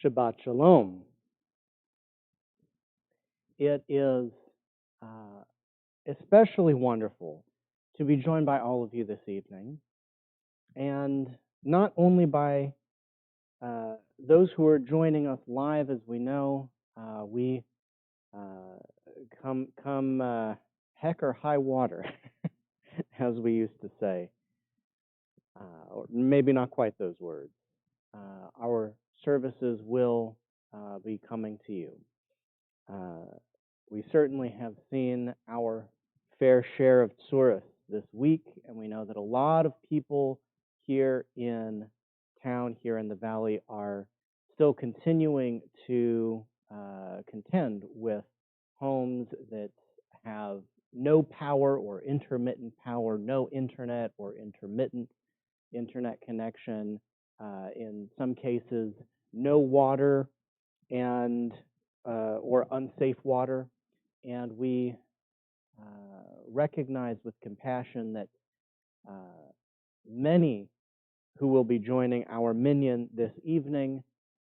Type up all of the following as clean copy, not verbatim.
Shabbat Shalom. It is especially wonderful to be joined by all of you this evening, and not only by those who are joining us live. As we know, we come heck or high water, as we used to say, or maybe not quite those words. Our services will be coming to you. We certainly have seen our fair share of tourists this week, and we know that a lot of people here in town, here in the valley, are still continuing to contend with homes that have no power or intermittent power, no internet or intermittent internet connection, in some cases, no water and or unsafe water, and we recognize with compassion that many who will be joining our minyan this evening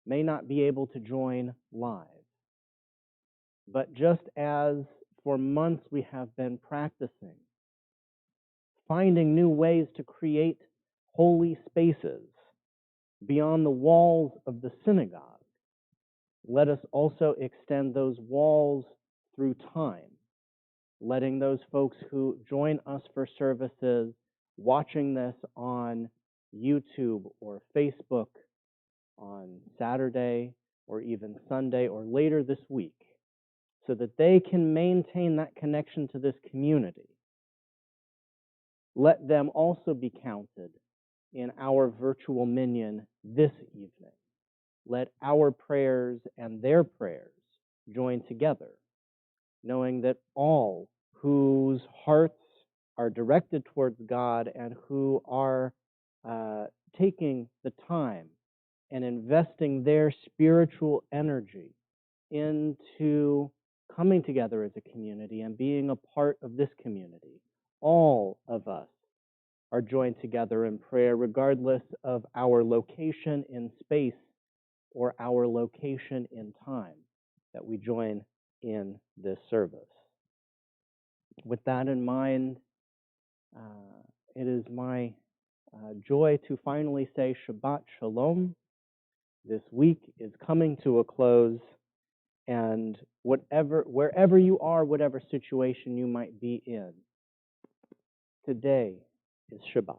may not be able to join live. But just as for months we have been practicing, finding new ways to create holy spaces beyond the walls of the synagogue, let us also extend those walls through time, letting those folks who join us for services watching this on YouTube or Facebook on Saturday or even Sunday or later this week, so that they can maintain that connection to this community. Let them also be counted in our virtual minyan this evening. Let our prayers and their prayers join together, knowing that all whose hearts are directed towards God and who are taking the time and investing their spiritual energy into coming together as a community and being a part of this community, all of us are joined together in prayer, regardless of our location in space or our location in time that we join in this service. With that in mind, it is my joy to finally say Shabbat Shalom. This week is coming to a close, and wherever you are, whatever situation you might be in, today is Shabbat.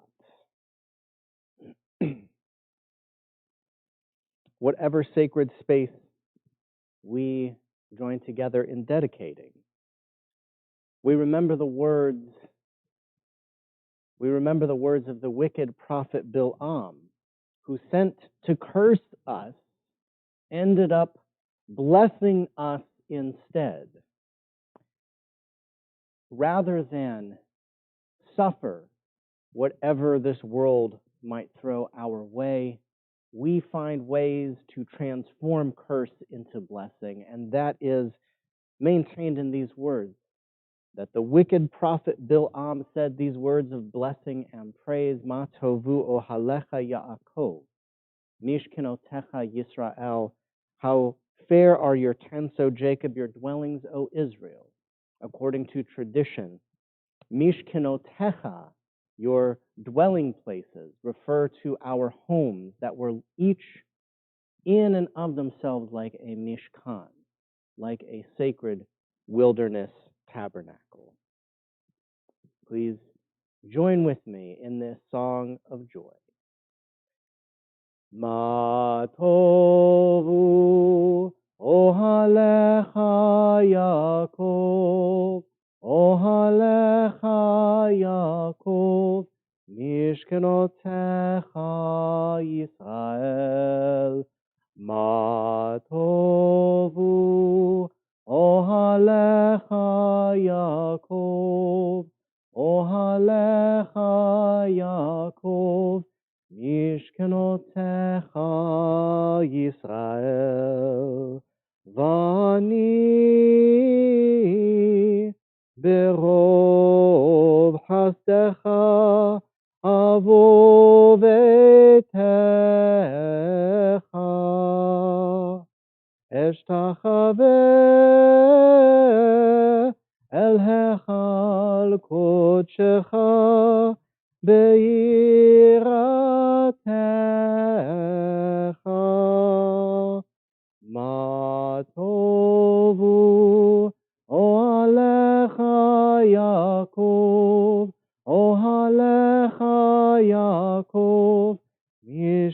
Whatever sacred space we join together in dedicating, we remember the words of the wicked prophet Bil'am, who sent to curse us, ended up blessing us instead. Rather than suffer whatever this world might throw our way, we find ways to transform curse into blessing, and that is maintained in these words, that the wicked prophet Bil'am said these words of blessing and praise, Ma tovu ohalecha Yaakov, mishkenotecha Yisrael, how fair are your tents, O Jacob, your dwellings, O Israel. According to tradition, mishkenotecha, your dwelling places, refer to our homes that were each in and of themselves like a mishkan, like a sacred wilderness tabernacle. Please join with me in this song of joy. Ma tovu ohalecha Yaakov, ohalecha Yaakov, mishkenotecha Yisrael. Ma tovu ohalecha Yaakov, ohalecha Yaakov, mishkenotecha Yisrael. Vani berov hasdecha avo vetecha.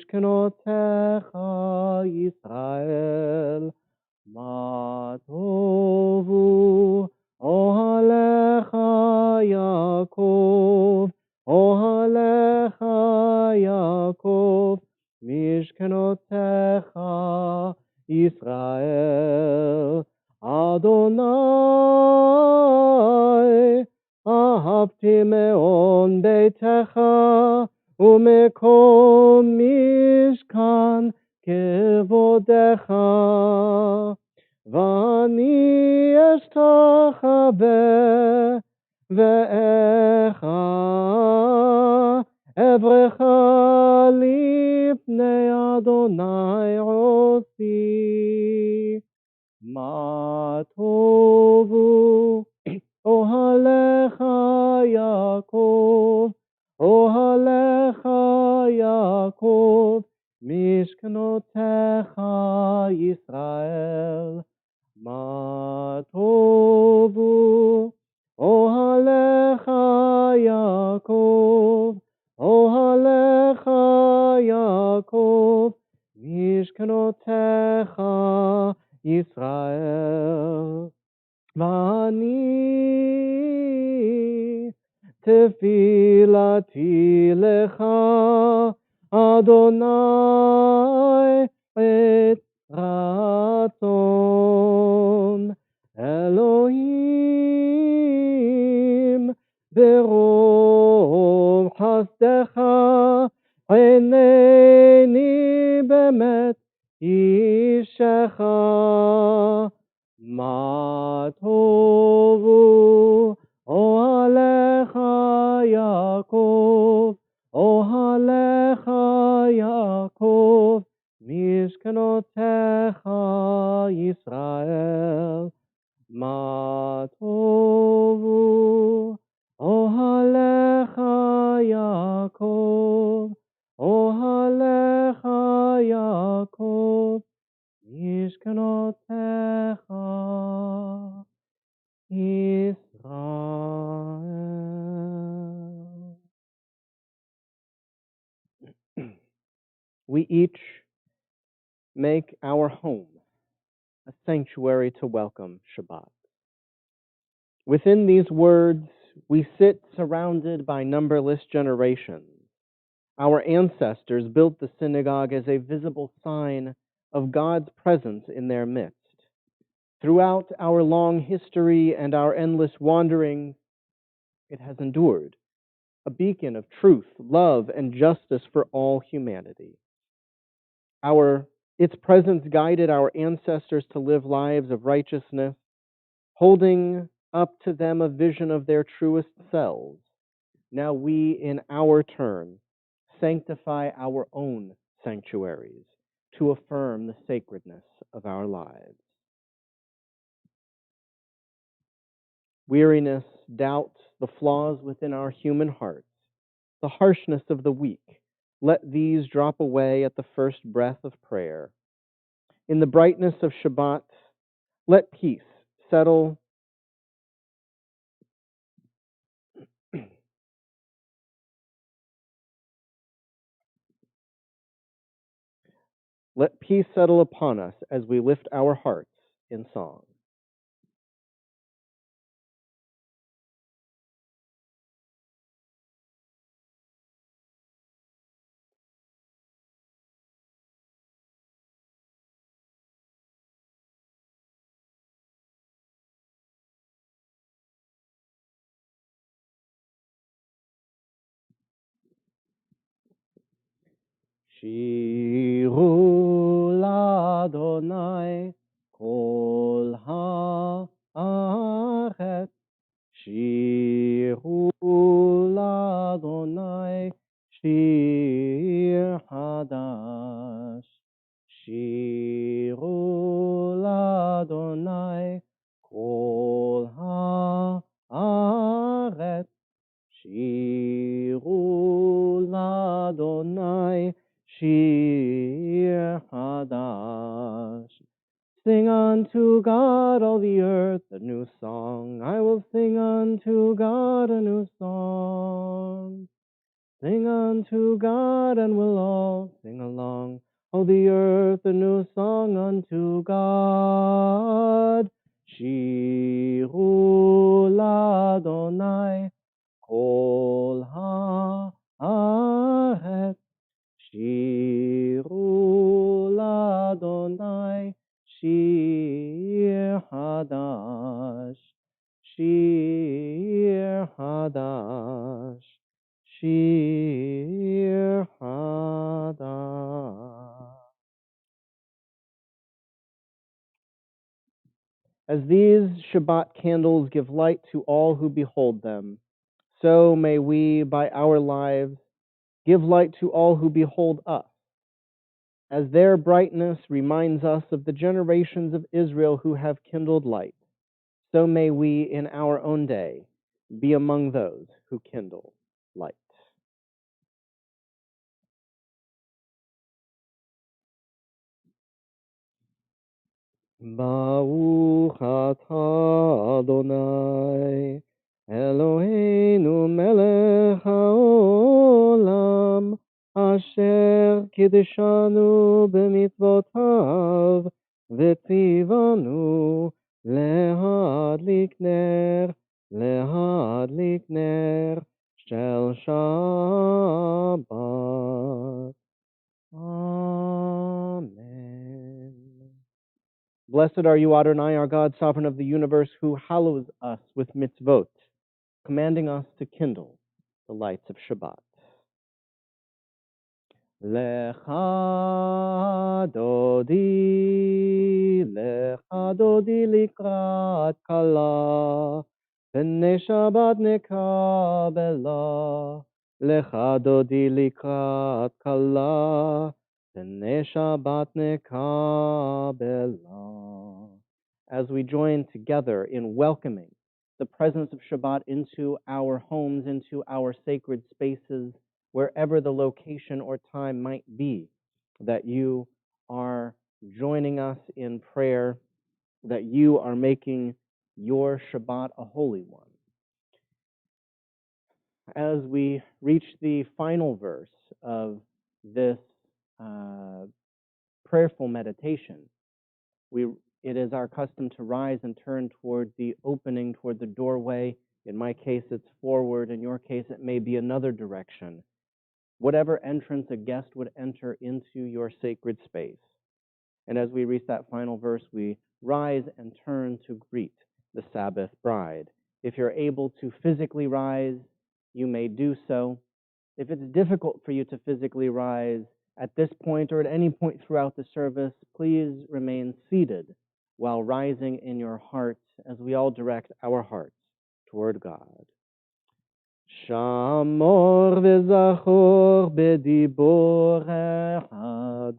משכנותיך ישראל, מה טובו, אוהליך יעקב, אוהליך יעקב, משכנותיך ישראל. אדוני, אהבתי מאוד ביתך, ומקום משכן כבודך, ואני אשתחווה ואיך אברך לפני אדוני עושי. מה טובו אוהליך יעקב, אוהליך יעקב, משכנותיך ישראל. מה טובו אוהליך יעקב, אוהליך יעקב, משכנותיך ישראל. ואני תפילתי לך, אדוני, את רצון. אלוהים, ברוב חסדך, עיניני באמת אישך. מה טובו אוהליך יעקב, אוהליך יעקב, משכנותיך ישראל. מה טובו אוהליך יעקב, אוהליך יעקב, משכנותיך Israel. We each make our home a sanctuary to welcome Shabbat. Within these words, we sit surrounded by numberless generations. Our ancestors built the synagogue as a visible sign of God's presence in their midst. Throughout our long history and our endless wanderings, it has endured, a beacon of truth, love, and justice for all humanity. Its presence guided our ancestors to live lives of righteousness, holding up to them a vision of their truest selves. Now we, in our turn, sanctify our own sanctuaries to affirm the sacredness of our lives. Weariness, doubt, the flaws within our human hearts, the harshness of the weak, let these drop away at the first breath of prayer. In the brightness of Shabbat, let peace settle let peace settle upon us as we lift our hearts in song. Shiru l'Adonai kol ha'aretz. Shiru l'Adonai shir hadash. Shiru l'Adonai kol ha'aretz. Shiru l'Adonai shir hadash. Sing unto God, all the earth, a new song. I will sing unto God a new song. Sing unto God, and we'll all sing along. Oh, the earth a new song unto God. Shiru l'Adonai kol haaretz. Shiru l'Adonai shir hadash. Shir hadash. Shir hadash. As these Shabbat candles give light to all who behold them, so may we, by our lives, give light to all who behold us. As their brightness reminds us of the generations of Israel who have kindled light, so may we in our own day be among those who kindle light. Baruch atah Adonai, Eloheinu melech haolam, asher kiddushanu b'mitzvotav, v'tzivanu lehadlik ner shel Shabbat. Amen. Blessed are you, Adonai, our God, sovereign of the universe, who hallows us with mitzvot, commanding us to kindle the lights of Shabbat. Lecha dodi likrat kala, Pnei Shabbat nekabela. Lecha dodi likrat kala, Pnei Shabbat nekabela. As we join together in welcoming the presence of Shabbat into our homes, into our sacred spaces, wherever the location or time might be, that you are joining us in prayer, that you are making your Shabbat a holy one. As we reach the final verse of this prayerful meditation, it is our custom to rise and turn toward the opening, toward the doorway. In my case, it's forward. In your case, it may be another direction. Whatever entrance a guest would enter into your sacred space. And as we reach that final verse, we rise and turn to greet the Sabbath bride. If you're able to physically rise, you may do so. If it's difficult for you to physically rise at this point or at any point throughout the service, please remain seated while rising in your hearts as we all direct our hearts toward God. שמור וזכור בדיבור אחד,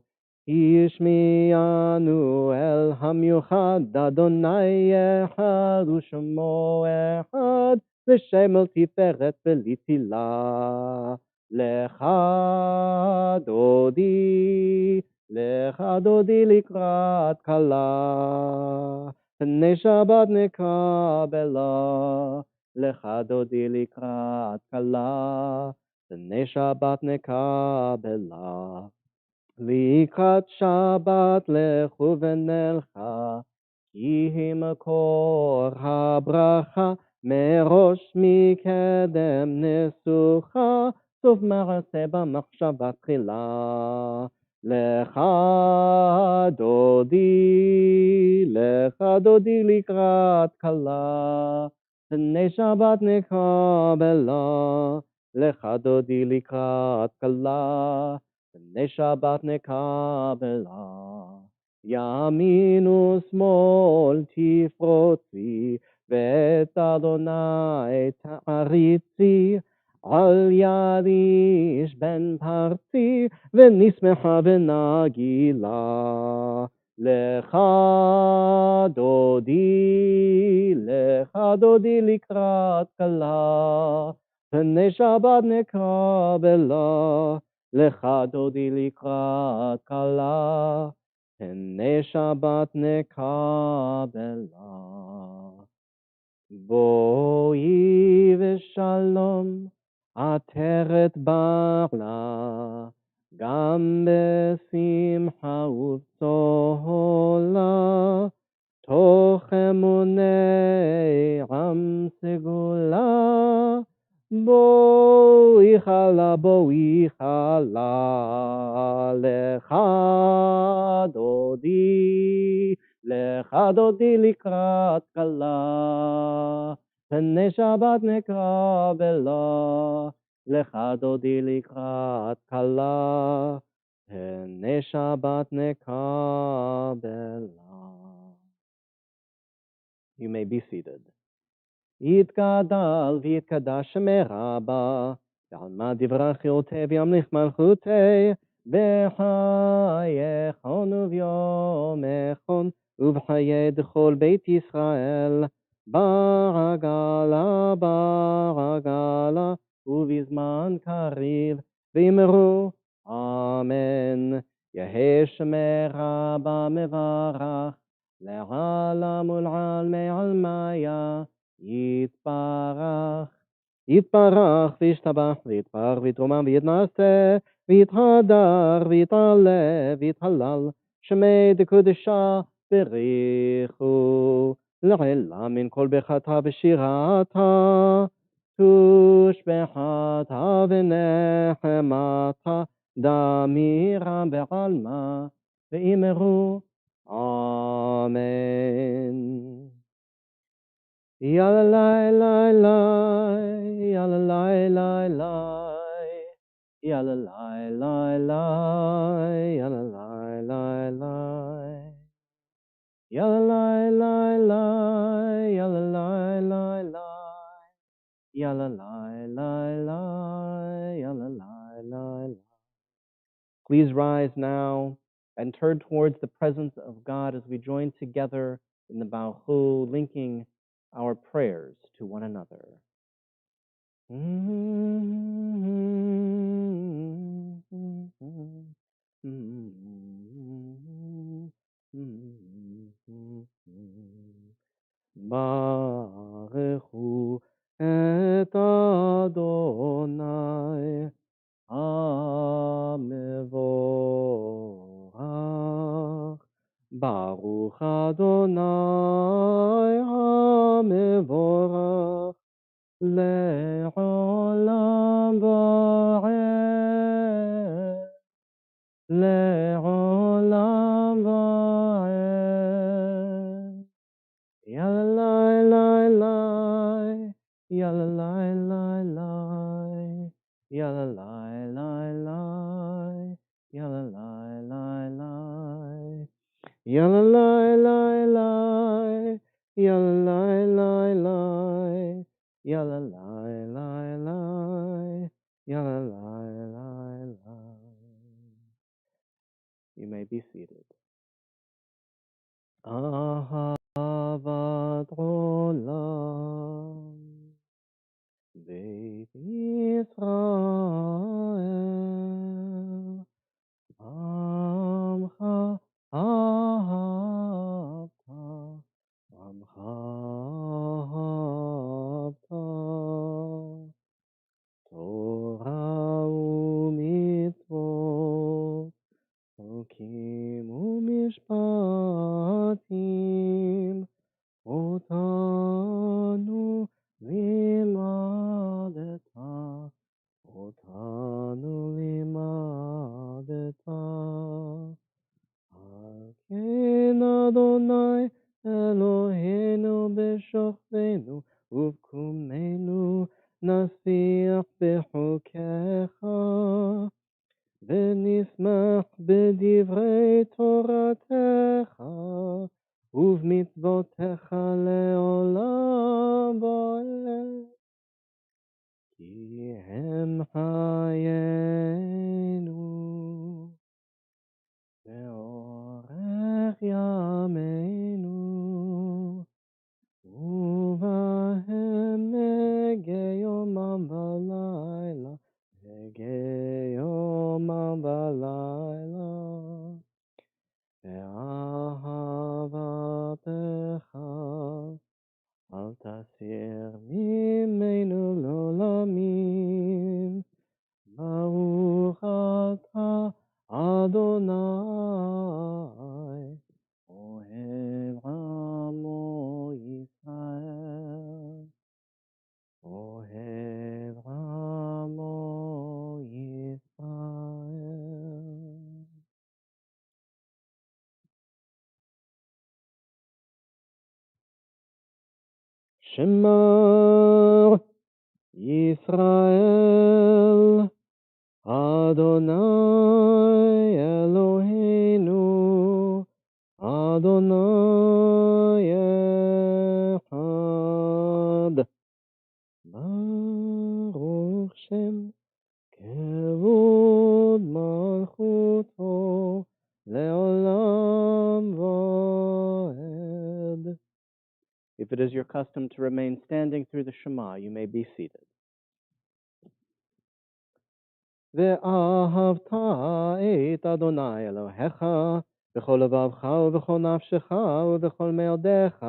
השמיענו אל המיוחד, אדוני אחד ושמו אחד, ושם אל תפארת ולתהילה. לך דודי לקראת כלה, פני שבת נקבלה. לך דודי לקראת כלה, פני שבת נקבלה. לקראת שבת לכו ונלכה, כי היא מקור הברכה, מראש מקדם נסוכה, סוף מעשה במחשבה תחילה. לך דודי לקראת כלה, פני שבת נקבלה. לך דודי לקראת כלה, פני שבת נקבלה. ימין ושמאל תפרוצי, ואת אדוני תעריצי. על יד איש בן פרצי, ונשמחה ונגילה. לך דודי לקראת כלה, פני שבת נקבלה. לך דודי לקראת כלה, פני שבת נקבלה. בואי ושלום, עטרת בעלה, גם בשמחה ובצהלה, תוך אמוני עם סגולה, בואי חלה, בואי חלה, לך דודי לקראת כלה, פני שבת נקרא בלה, לך דודי לקראת כלה, פני שבת נקרא בלה. You may be seated. יתגדל ויתקדש מרבה, ועלמא דברכיותי וימליך מלכותי, בחייכון וביומכון, ובחיי דכל בית ישראל, בעגלה בעגלה, ובזמן קריב, ואמרו אמן. יהא שמי רבה מברך, לעלם ולעלמי עלמיה, יתברך, יתברך וישתבח ויתברך ויתרומם ויתנשא ויתהדר ויתעלה ויתהלל, שמי דקודשה בריחו לעילה מן כל ברכתה ושירתה, תושבחתה ונחמתה, דמירה בעלמא, ואמרו אמן. Yalla lai lai lai, yalla lai lai lai, yalla lai lai lai, yalla lai lai lai, yalla lai lai lai, yalla lai lai lai, yalla lai lai lai, yalla lai lai lai. Please rise now and turn towards the presence of God as we join together in the Bauchu, linking our prayers to one another. Baruchu et Adonai HaMevorach. Baruch Adonai HaMevorach le'olam va'ed, le'olam va'ed. Yalla lai lai lai, yalla lai lai lai, yalla lai lai lai, yalla lai lai lai, yalla lai lai lai, yalla lai lai lai, yalla lai lai lai, yalla lai lai lai. You may be seated. Ahavat olam, Beit Yisrael, Amcha ahavta, Amcha ahavta, Torah u'mitzvot, Chokim u'mishpatim, Otanu limadeta, Otanu limadeta. Haken Adonai Eloheinu b'shofteinu ובקומנו נשיח בחוקיך, ונשמח בדברי תורתך, ובמצוותיך לעולם ועד. כי הם חיינו, ואורך ימינו, ובהם נגה יומם ולילה, נגה יומם ולילה, ואהבתך אל תסיר ממנו לעולמים. Ohev Amo Yisrael. Ohev Amo Yisrael. Shema Yisrael, Adonai Eloheinu, Adonai Echad. Baruch Shem Kevod Malchuto Leolam Vaed. If it is your custom to remain standing through the Shema, you may be seated. ואהבת את אדוני אלוהיך בכל לבבך ובכל נפשך ובכל מאודיך,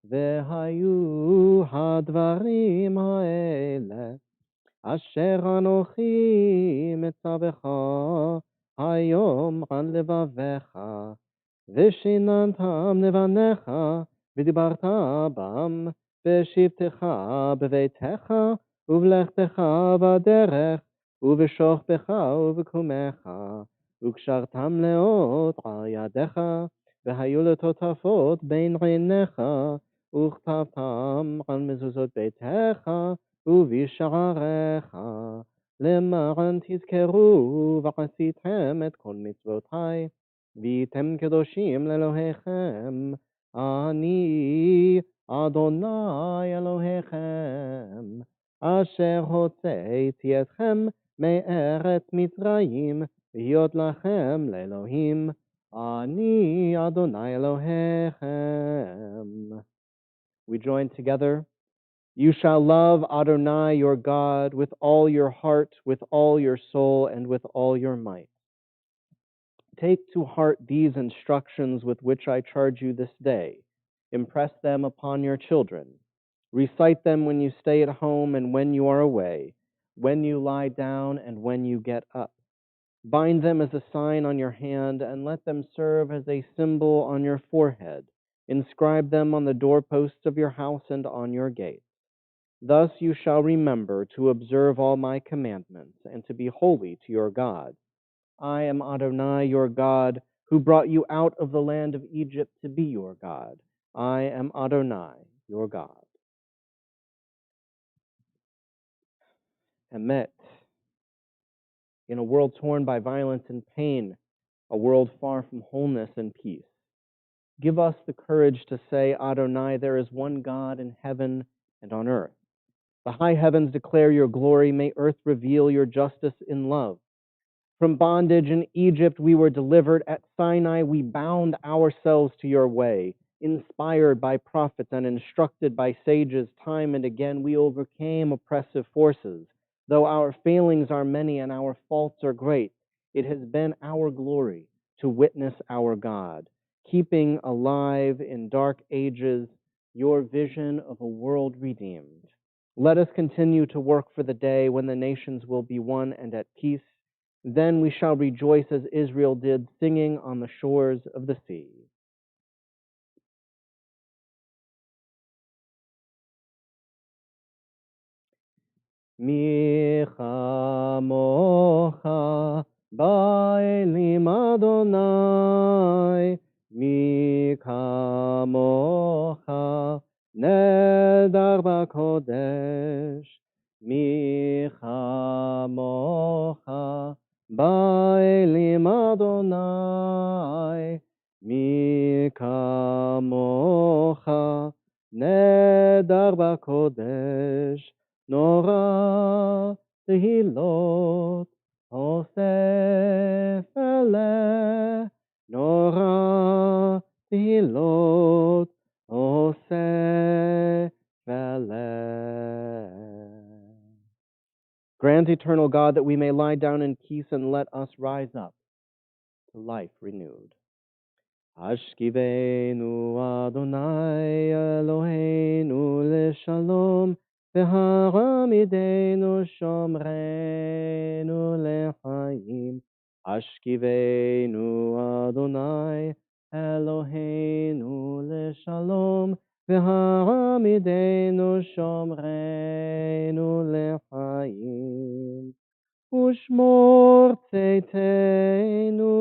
והיו הדברים האלה אשר אנוכי מצווך היום על לבביך, ושיננתם לבניך ודיברת בם בשבתך בביתך ובלכתך בדרך ובשוכבך ובקומך, וקשרתם לאות על ידיך, והיו לטוטפות בין עיניך, וכתבתם על מזוזות ביתך ובשעריך, למען תזכרו ועשיתם את כל מצוותי, והייתם קדושים לאלוהיכם, אני אדוני אלוהיכם, אשר הוצאתי אתכם מארץ מצרים, להיות לכם לאלוהים, אני אדוני אלוהיכם. We join together. You shall love Adonai your God with all your heart, with all your soul, and with all your might. Take to heart these instructions with which I charge you this day. Impress them upon your children. Recite them when you stay at home and when you are away, when you lie down and when you get up. Bind them as a sign on your hand and let them serve as a symbol on your forehead. Inscribe them on the doorposts of your house and on your gates. Thus you shall remember to observe all my commandments and to be holy to your God. I am Adonai your God, who brought you out of the land of Egypt to be your God. I am Adonai your God. Emet. In a world torn by violence and pain, a world far from wholeness and peace, give us the courage to say, Adonai, there is one God in heaven and on earth. The high heavens declare your glory. May earth reveal your justice in love. From bondage in Egypt we were delivered. At Sinai we bound ourselves to your way. Inspired by prophets and instructed by sages, time and again we overcame oppressive forces. Though our failings are many and our faults are great, it has been our glory to witness our God, keeping alive in dark ages your vision of a world redeemed. Let us continue to work for the day when the nations will be one and at peace. Then we shall rejoice as Israel did, singing on the shores of the sea. Mi chamocha ba'elim Adonai, mi kamocha nedar b'kodesh, mi chamocha ba'elim Adonai, mi kamocha nedar b'kodesh. Nora tehilot Osef ele, Nora tehilot Osef ele. Grant, eternal God, that we may lie down in peace and let us rise up to life renewed. Ashkivenu Adonai Eloheinu leshalom, v'haramidenu shomrenu lechaim. Hashkivenu Adonai Eloheinu leshalom v'ha'amidenu shomreinu lechayim u'shmor tzeitenu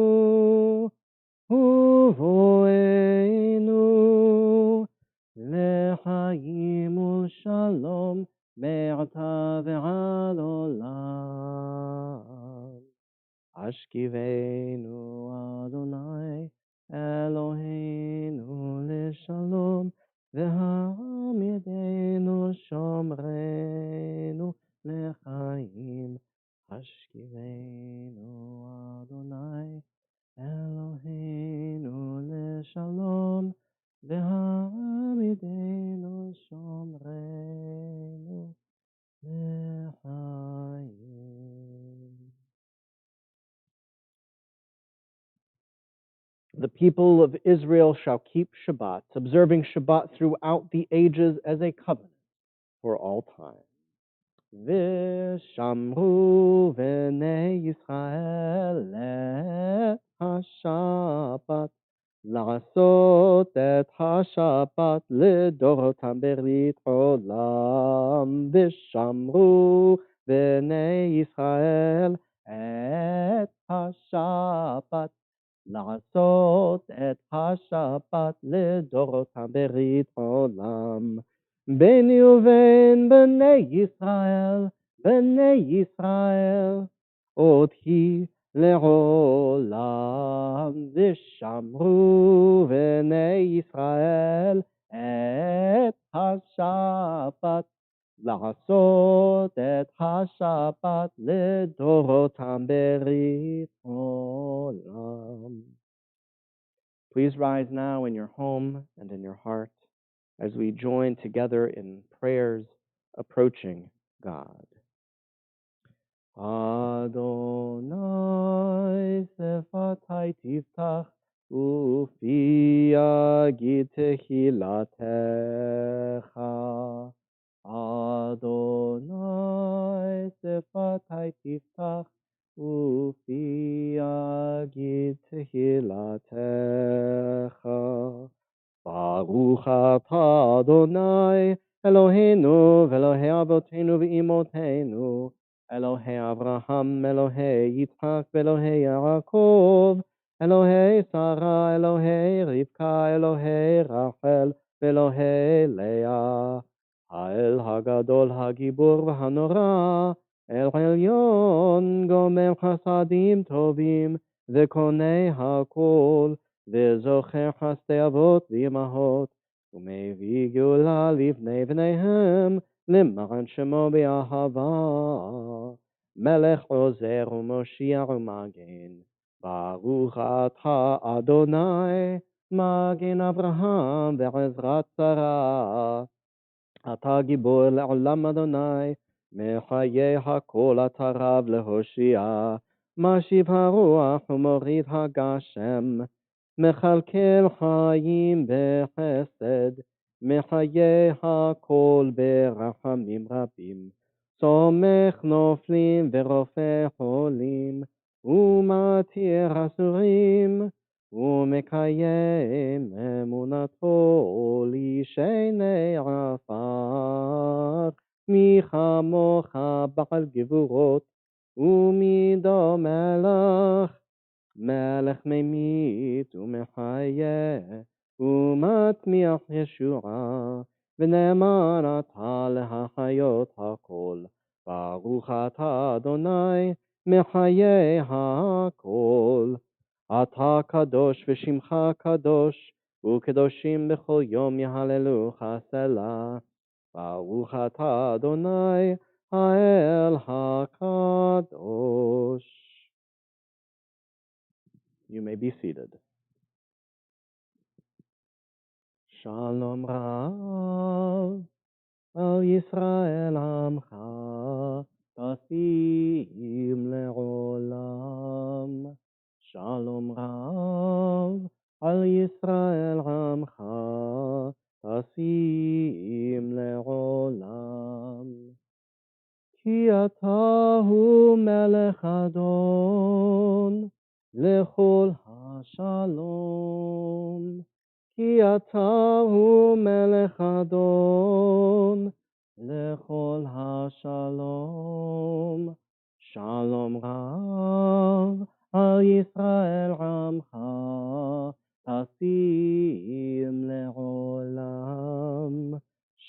uvoenu lechayim u'shalom me'ata ve'al olam. Ashkivenu Adonai Eloheinu leshalom v'ha'amidenu shomreinu lechayim. Ashkivenu Adonai Eloheinu leshalom v'ha'amidenu shomreinu lechayim. The people of Israel shall keep Shabbat, observing Shabbat throughout the ages as a covenant for all time. V'shamru v'nei Yisrael et ha-Shabbat, לעשות את השבת לדורותם ברית עולם, ושמרו בני ישראל את השבת. לעשות את השבת לדורותם ברית עולם. ביני ובין בני ישראל, עוד היא לעולם. ושמרו בני ישראל את השבת, לעשות את השבת לדורותם ברית עולם. Please rise now in your home and in your heart as we join together in prayers approaching God. Adonai sefatai tiftach ufi yagid tehilatecha. Adonai sefatai tiftach ufi yagid tehilatecha. Baruch atah Adonai Eloheinu v'Elohei Avotenu v'Imotenu, Elohei Avraham, Elohei Yitzchak, v'Elohei Yaakov, Elohei Sarah, Elohei Rivka, Elohei Rachel, v'Elohei Leah, האל הגדול הגיבור והנורא, אל עליון גומר חסדים טובים וקונה הכל, וזוכר חסדי אבות ואמהות, ומביא גאולה לבני בניהם, למען שמו באהבה. מלך עוזר ומושיע ומגן, ברוך אתה אדוני, מגן אברהם ועזרת שרה. אתה גיבור לעולם אדוני, מחיי הכל אתה רב להושיע, משיב הרוח ומוריד הגשם, מכלכל חיים בחסד, מחיי הכל ברחמים רבים, סומך נופלים ורופא חולים, ומתיר אסורים, ומקיים אמונתו לשני עפר. מי כמוך בעל גבורות, ומידו מלך, מלך ממית ומחיה, ומצמיח ישועה, ונאמן אתה להחיות הכל. ברוך אתה אדוני, מחיה הכל. אתה קדוש ושמך קדוש, וקדושים בכל יום יהללוך סלה. ברוך אתה אדוני, האל הקדוש. You may be seated. Shalom Rav, al Yisrael Amcha, tasim le'olam. Shalom Rav, al Yisrael Amcha, tasim le'olam. Ki ata hu melech adon, lechol hashalom. Ki ata hu melech adon, lechol hashalom. Shalom Rav al Yisrael Amcha, Tasim le'olam.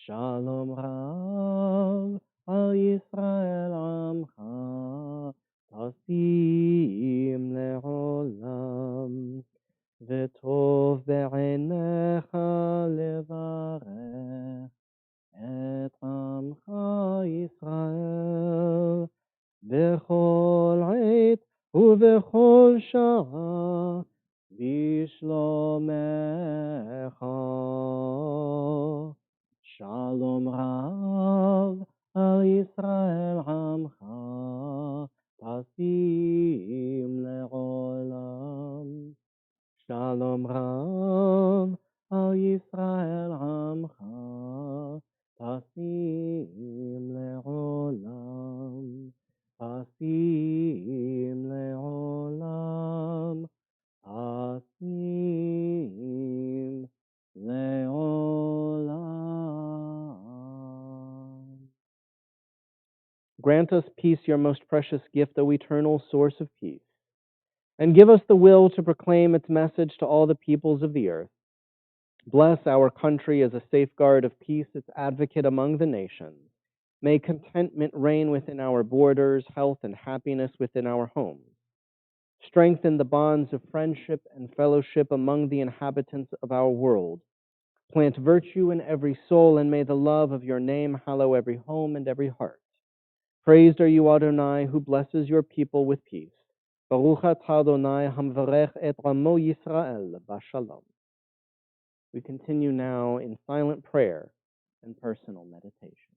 Shalom Rav al Yisrael Amcha, Tasim le'olam. וטוב בעיניך לברך את עמך ישראל בכל עת ובכל שעה בשלומך. שלום רב על ישראל עמך, תשים לעולם. Shalom Rav al Yisrael Amcha, Tasim le'olam, Tasim le'olam, Tasim le'olam. Grant us peace, your most precious gift, O eternal source of peace, and give us the will to proclaim its message to all the peoples of the earth. Bless our country as a safeguard of peace, its advocate among the nations. May contentment reign within our borders, health and happiness within our homes. Strengthen the bonds of friendship and fellowship among the inhabitants of our world. Plant virtue in every soul, and may the love of your name hallow every home and every heart. Praised are you, Adonai, who blesses your people with peace. Baruch atah Adonai hamvarech et Amo Yisrael b'shalom. We continue now in silent prayer and personal meditation.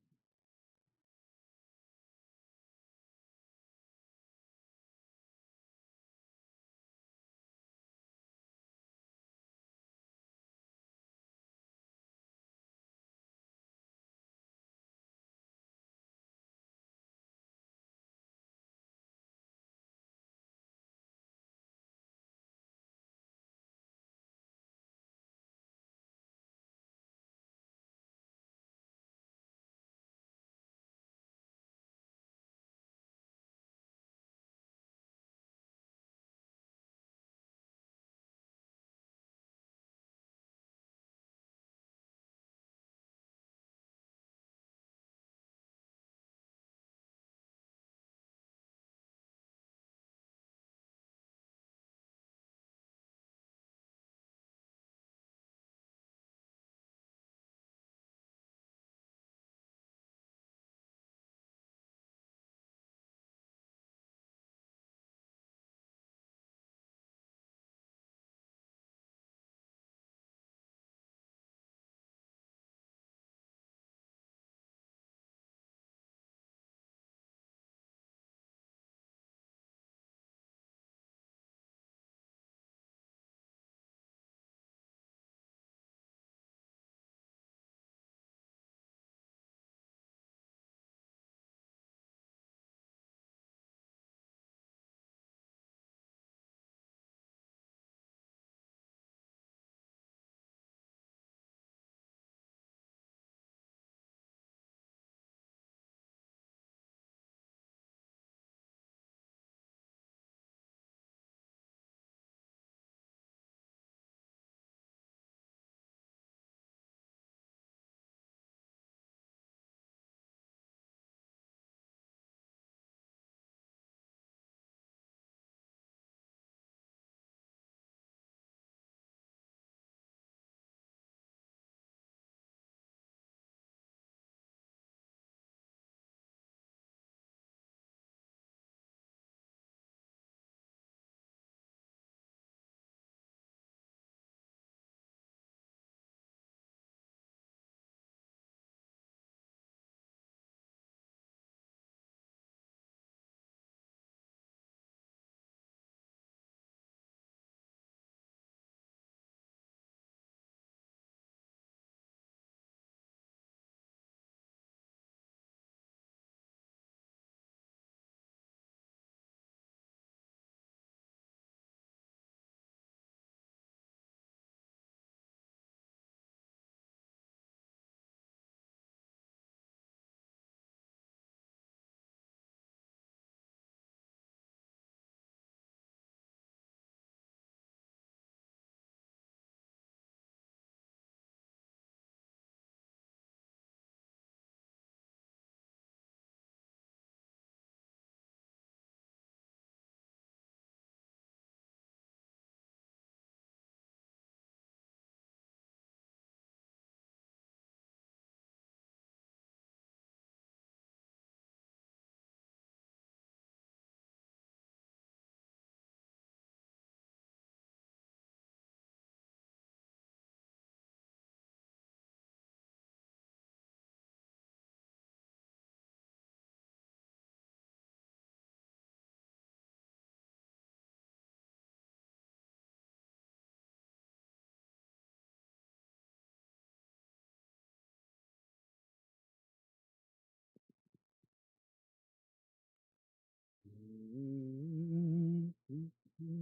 עושה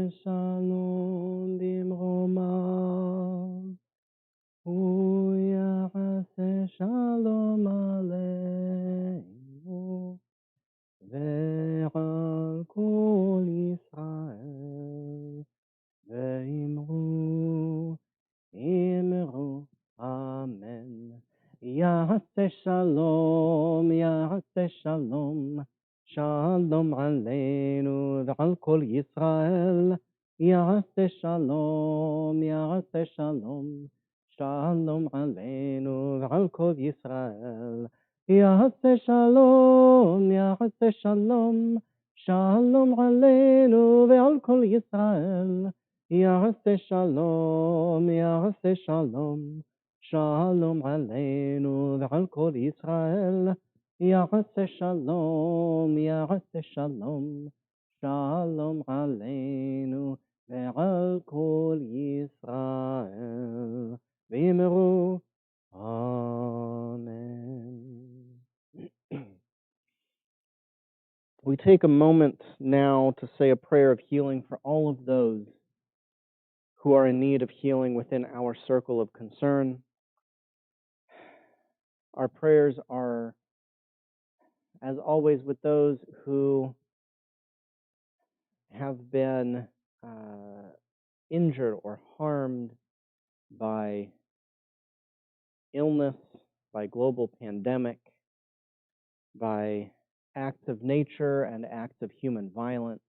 שלום במרומיו, הוא יעשה שלום עלינו ועל כל ישראל, ואמרו אמן. יעשה שלום, יעשה שלום, שלום עלינו ועל כל ישראל. יעשה שלום, יעשה שלום, שלום עלינו ועל כל ישראל. יעשה שלום, יעשה שלום, שלום עלינו ועל כל ישראל. יעשה שלום, יעשה שלום, שלום עלינו ועל כל ישראל. יעשה שלום, יעשה שלום, שלום עלינו ועל כל ישראל. ואמרו Amen. We take a moment now to say a prayer of healing for all of those who are in need of healing within our circle of concern. Our prayers are, as always, with those who have been injured or harmed by illness, by global pandemic, by acts of nature and acts of human violence.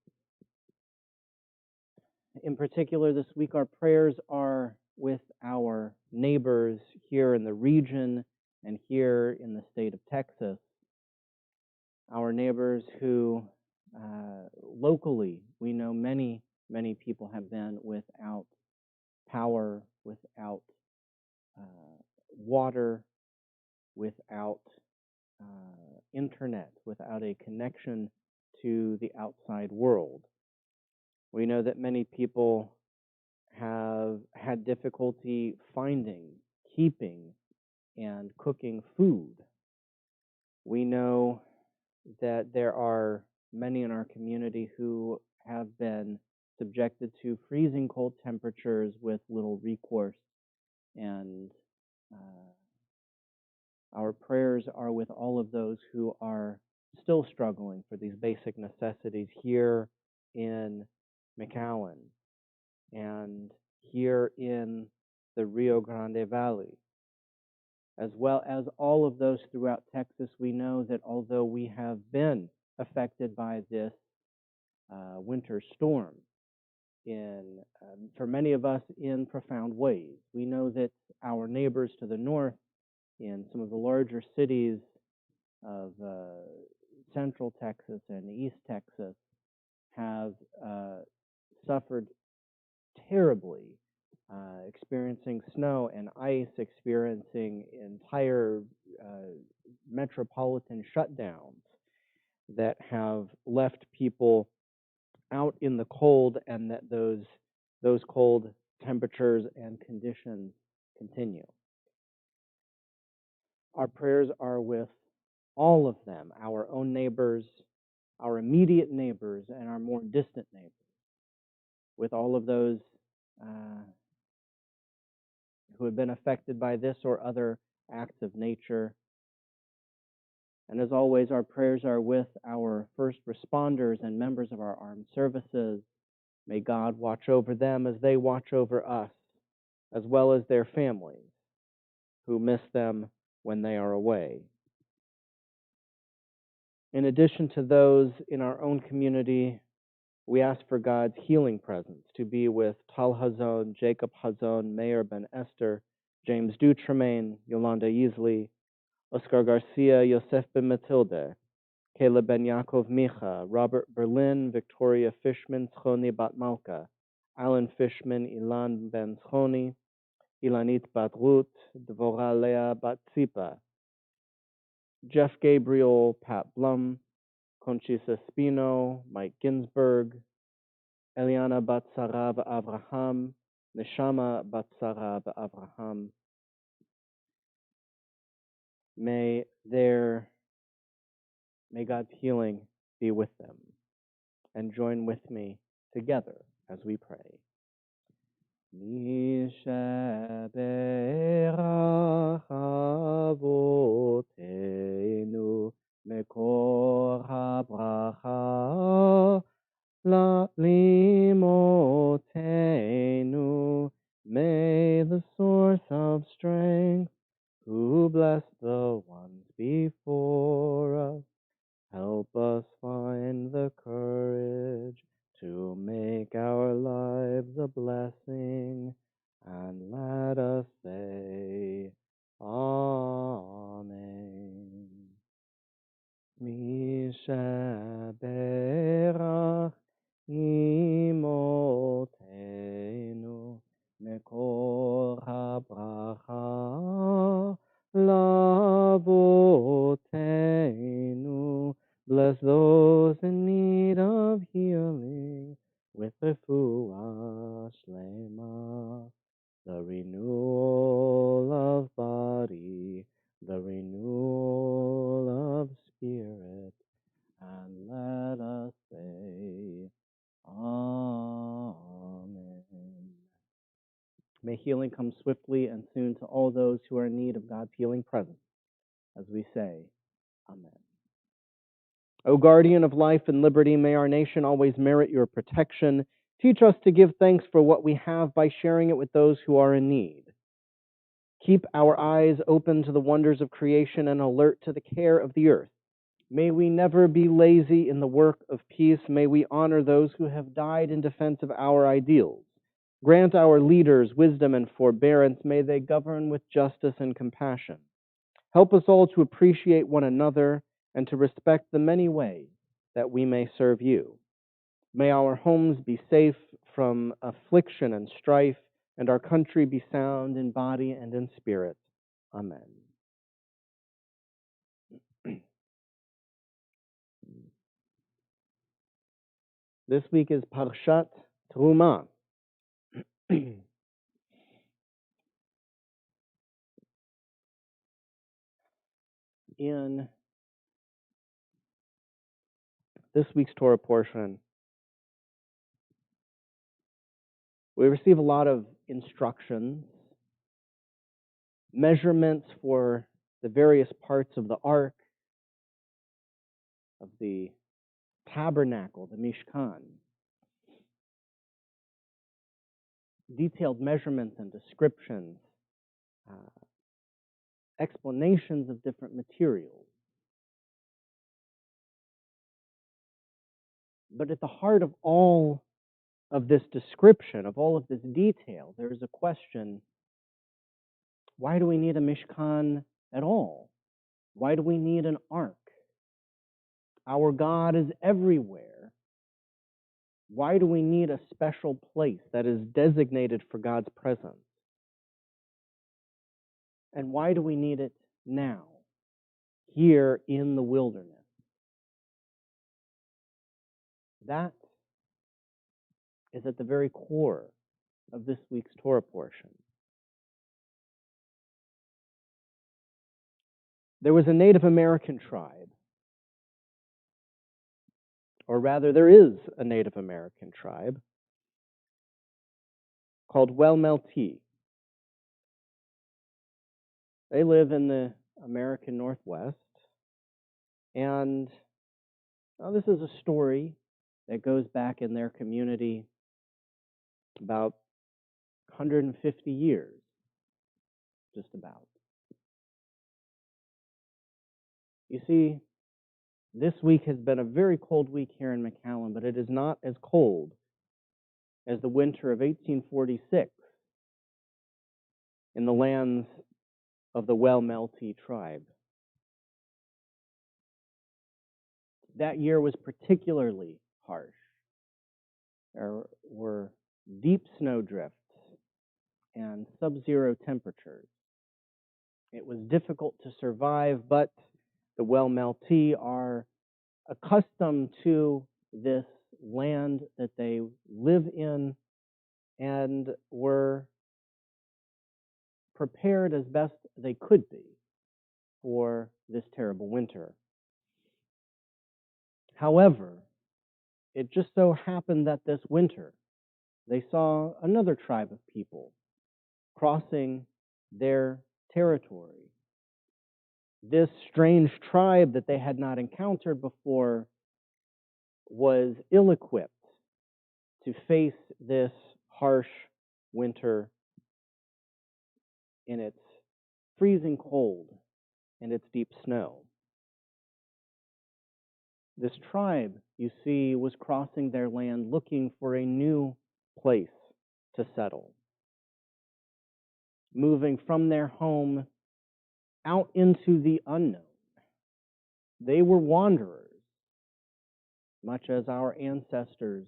In particular, this week, our prayers are with our neighbors here in the region and here in the state of Texas. Our neighbors who locally, we know many people have been without power, without water, without internet, without a connection to the outside world. We know that many people have had difficulty finding, keeping, and cooking food. We know that there are many in our community who have been subjected to freezing cold temperatures with little recourse, and our prayers are with all of those who are still struggling for these basic necessities here in McAllen and here in the Rio Grande Valley, as well as all of those throughout Texas. We know that although we have been affected by this winter storm, for many of us in profound ways, we know that our neighbors to the north in some of the larger cities of central Texas and East Texas have suffered terribly, experiencing snow and ice, experiencing entire metropolitan shutdowns that have left people out in the cold, and that those cold temperatures and conditions continue. Our prayers are with all of them, our own neighbors, our immediate neighbors, and our more distant neighbors, with all of those who have been affected by this or other acts of nature. And as always, our prayers are with our first responders and members of our armed services. May God watch over them as they watch over us, as well as their families who miss them when they are away. In addition to those in our own community, we ask for God's healing presence to be with Tal Hazon, Jacob Hazon, Mayor Ben Esther, James Dutremaine, Yolanda Easley, Oscar Garcia, Yosef Ben Matilde, Caleb Ben Yaakov Micha, Robert Berlin, Victoria Fishman, Schoni Bat Malka, Alan Fishman, Ilan Ben Schoni, Ilanit Bat Ruth, Dvorah Leah Bat Tzipa, Jeff Gabriel, Pat Blum, Conchisa Espino, Mike Ginsberg, Eliana Batsara Avraham, Neshama Batsara Avraham. May God's healing be with them, and join with me together as we pray. Mishaberach Avotenu Mekor HaBracha Limotenu. May the source of strength, who bless the ones before us, help us find the courage to make our lives a blessing, and let us say, Amen. Mishaberach Imotenu Mekor HaBracha Lavotenu. Bless those in need of healing with refuah shlema, the renewal of body, the renewal of spirit, and let us say, Amen. May healing come swiftly and soon to all those who are in need of God's healing presence, as we say, Amen. O guardian of life and liberty, may our nation always merit your protection. Teach us to give thanks for what we have by sharing it with those who are in need. Keep our eyes open to the wonders of creation and alert to the care of the earth. May we never be lazy in the work of peace. May we honor those who have died in defense of our ideals. Grant our leaders wisdom and forbearance. May they govern with justice and compassion. Help us all to appreciate one another and to respect the many ways that we may serve you. May our homes be safe from affliction and strife, and our country be sound in body and in spirit. Amen. This week is Parshat Terumah. In this week's Torah portion, we receive a lot of instructions, measurements for the various parts of the ark, of the tabernacle, the Mishkan. Detailed measurements and descriptions, explanations of different materials. But at the heart of all of this description, of all of this detail, there is a question: why do we need a Mishkan at all? Why do we need an ark? Our God is everywhere. Why do we need a special place that is designated for God's presence? And why do we need it now, here in the wilderness? That is at the very core of this week's Torah portion. There was a Native American tribe, or rather there is a Native American tribe called Welmelty. They live in the American Northwest, and this is a story that goes back in their community about 150 years, just about. You see, this week has been a very cold week here in McAllen, but it is not as cold as the winter of 1846 in the lands of the Welmelty tribe. That year was particularly harsh. There were deep snowdrifts and sub-zero temperatures. It was difficult to survive, but the Welmelty are accustomed to this land that they live in and were prepared as best they could be for this terrible winter. However, it just so happened that this winter they saw another tribe of people crossing their territory. This strange tribe that they had not encountered before was ill-equipped to face this harsh winter in its freezing cold and its deep snow. This tribe, you see, was crossing their land looking for a new place to settle, moving from their home out into the unknown. They were wanderers, much as our ancestors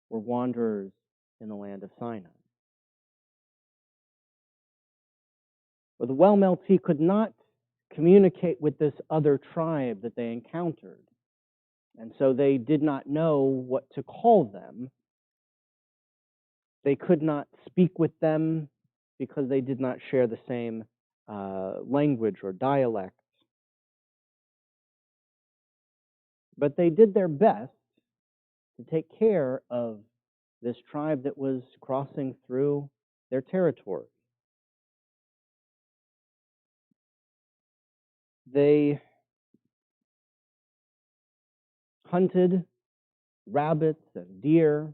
were wanderers in the land of Sinai. But the Well-Meltee could not communicate with this other tribe that they encountered, and so they did not know what to call them. They could not speak with them because they did not share the same language or dialect. But they did their best to take care of this tribe that was crossing through their territory. They hunted rabbits and deer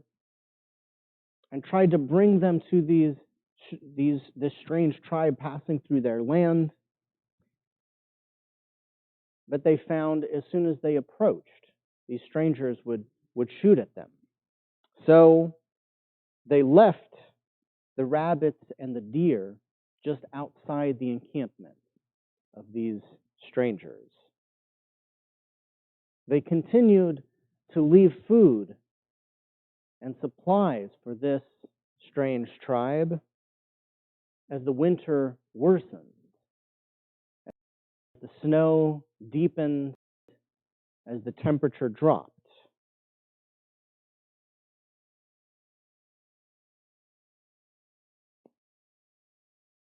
and tried to bring them to this strange tribe passing through their land. But they found as soon as they approached, these strangers would shoot at them. So they left the rabbits and the deer just outside the encampment of these strangers. They continued to leave food and supplies for this strange tribe as the winter worsened, as the snow deepened, as the temperature dropped.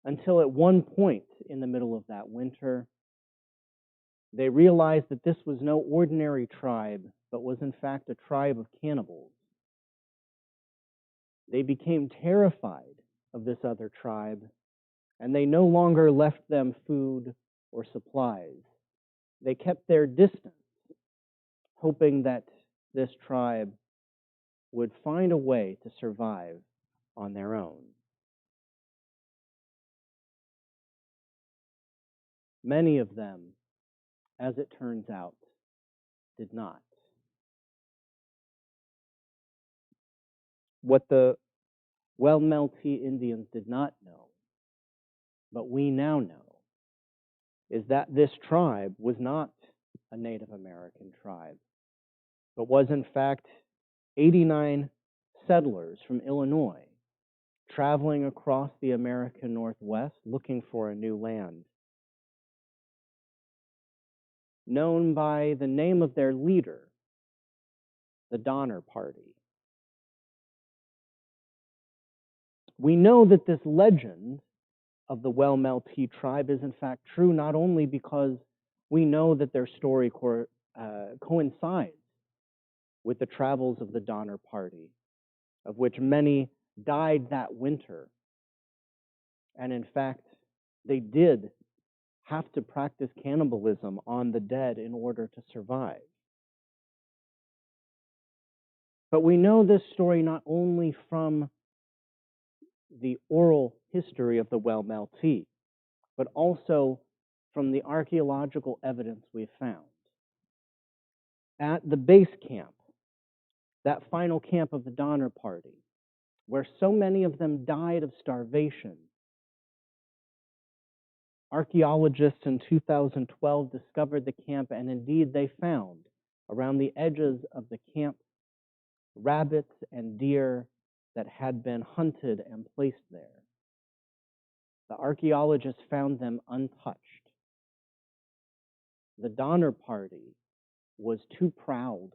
Until at one point in the middle of that winter, they realized that this was no ordinary tribe, but was in fact a tribe of cannibals. They became terrified of this other tribe, and they no longer left them food or supplies. They kept their distance, hoping that this tribe would find a way to survive on their own. Many of them, as it turns out, did not. What the Well-Meltee Indians did not know, but we now know, is that this tribe was not a Native American tribe, but was in fact 89 settlers from Illinois traveling across the American Northwest looking for a new land, known by the name of their leader, the Donner Party. We know that this legend of the Well-Meltee tribe is in fact true not only because we know that their story coincides with the travels of the Donner Party, of which many died that winter. And in fact, they did have to practice cannibalism on the dead in order to survive. But we know this story not only from the oral history of the Well-Meltee, but also from the archaeological evidence we've found. At the base camp, that final camp of the Donner Party, where so many of them died of starvation, archaeologists in 2012 discovered the camp, and indeed they found around the edges of the camp rabbits and deer that had been hunted and placed there. The archaeologists found them untouched. The Donner Party was too proud,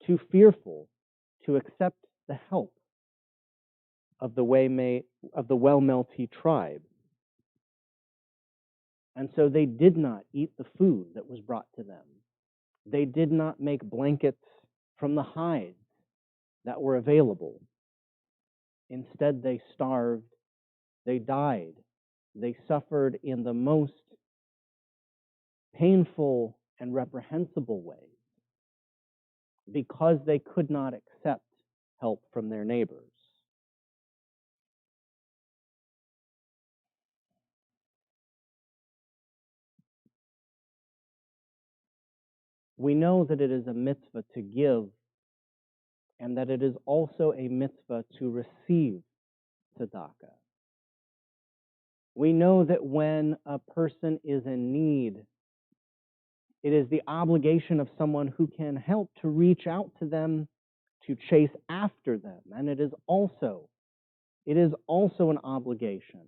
too fearful to accept the help of the Well-Melti tribe. And so they did not eat the food that was brought to them. They did not make blankets from the hides that were available. Instead, they starved, they died, they suffered in the most painful and reprehensible ways because they could not accept help from their neighbors. We know that it is a mitzvah to give and that it is also a mitzvah to receive tzedakah. We know that when a person is in need, it is the obligation of someone who can help to reach out to them, to chase after them. And it is also an obligation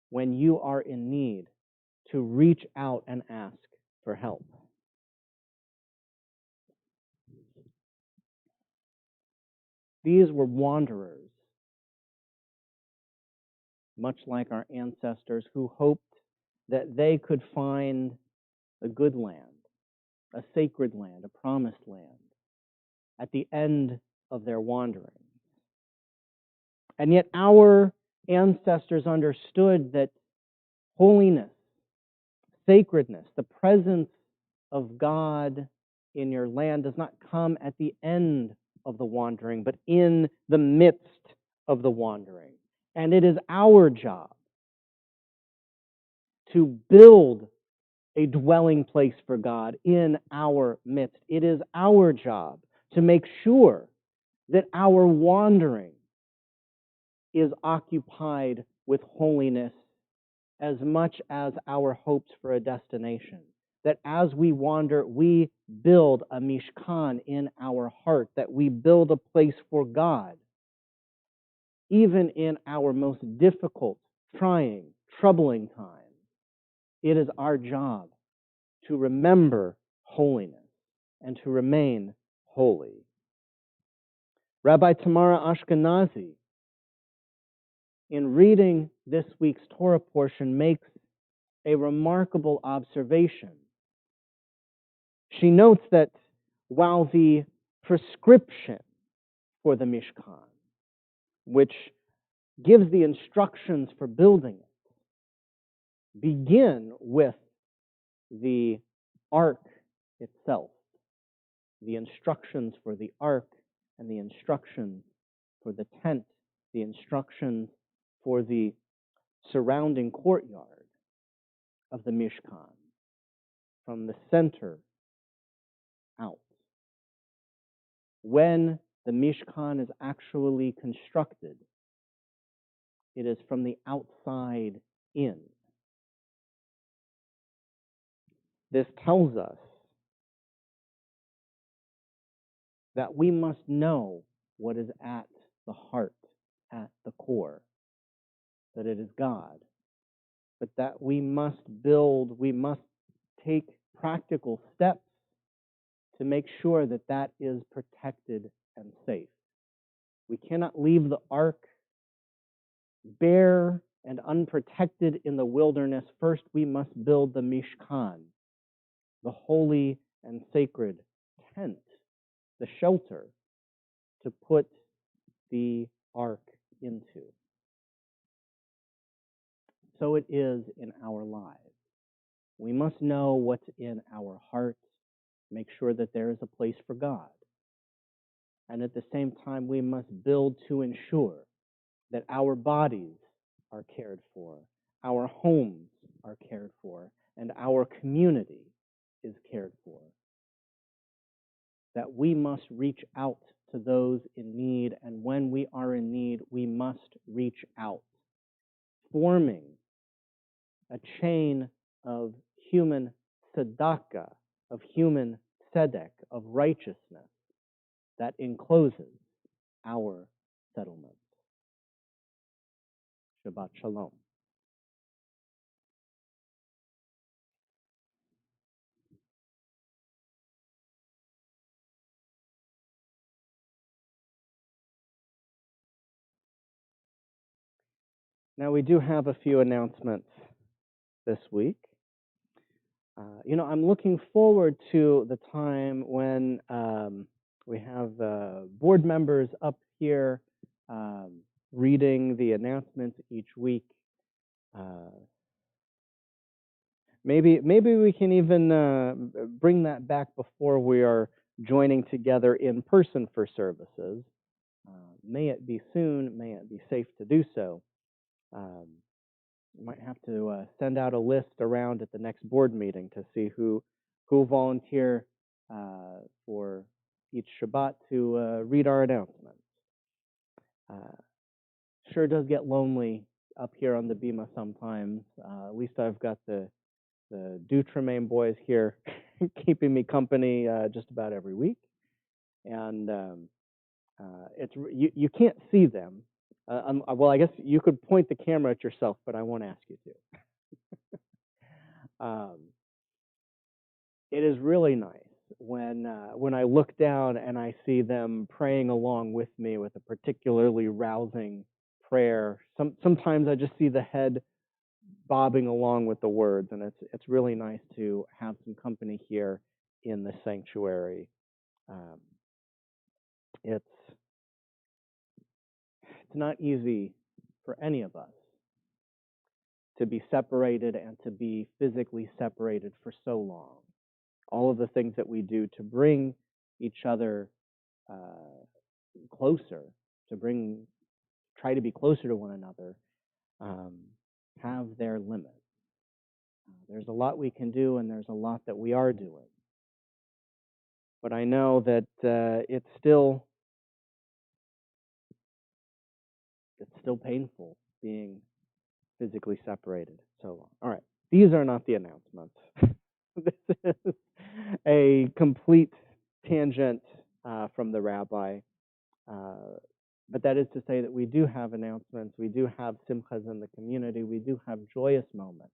when you are in need to reach out and ask for help. These were wanderers, much like our ancestors, who hoped that they could find a good land, a sacred land, a promised land, at the end of their wandering. And yet our ancestors understood that holiness, sacredness, the presence of God in your land does not come at the end of the wandering, but in the midst of the wandering. And it is our job to build a dwelling place for God in our midst. It is our job to make sure that our wandering is occupied with holiness as much as our hopes for a destination. That as we wander, we build a mishkan in our heart, that we build a place for God, even in our most difficult, trying, troubling times. It is our job to remember holiness and to remain holy. Rabbi Tamara Ashkenazi, in reading this week's Torah portion, makes a remarkable observation. She notes that while the prescription for the Mishkan, which gives the instructions for building it, begin with the ark itself, the instructions for the ark and the instructions for the tent, the instructions for the surrounding courtyard of the Mishkan, from the center out. When the Mishkan is actually constructed, it is from the outside in. This tells us that we must know what is at the heart, at the core, that it is God, but that we must build, we must take practical steps to make sure that that is protected and safe. We cannot leave the ark bare and unprotected in the wilderness. First, we must build the Mishkan, the holy and sacred tent, the shelter to put the ark into. So it is in our lives. We must know what's in our hearts, make sure that there is a place for God. And at the same time, we must build to ensure that our bodies are cared for, our homes are cared for, and our community is cared for. That we must reach out to those in need, and when we are in need, we must reach out, forming a chain of human tzedakah, of human tzedek, of righteousness that encloses our settlement. Shabbat Shalom. Now, we do have a few announcements this week. I'm looking forward to the time when we have board members up here reading the announcements each week. Maybe we can even bring that back before we are joining together in person for services. May it be soon, may it be safe to do so. Might have to send out a list around at the next board meeting to see who volunteer for each Shabbat to read our announcements. Sure does get lonely up here on the Bima sometimes. At least I've got the Dutremaine boys here keeping me company just about every week, and you can't see them. Well, I guess you could point the camera at yourself, but I won't ask you to. It is really nice when I look down and I see them praying along with me with a particularly rousing prayer. Sometimes I just see the head bobbing along with the words, and it's really nice to have some company here in the sanctuary. It's not easy for any of us to be separated and to be physically separated for so long. All of the things that we do to bring each other closer, try to be closer to one another, have their limits. There's a lot we can do, and there's a lot that we are doing. But I know that it's still painful being physically separated so long. All right, these are not the announcements. This is a complete tangent from the rabbi. But that is to say that we do have announcements, we do have simchas in the community, we do have joyous moments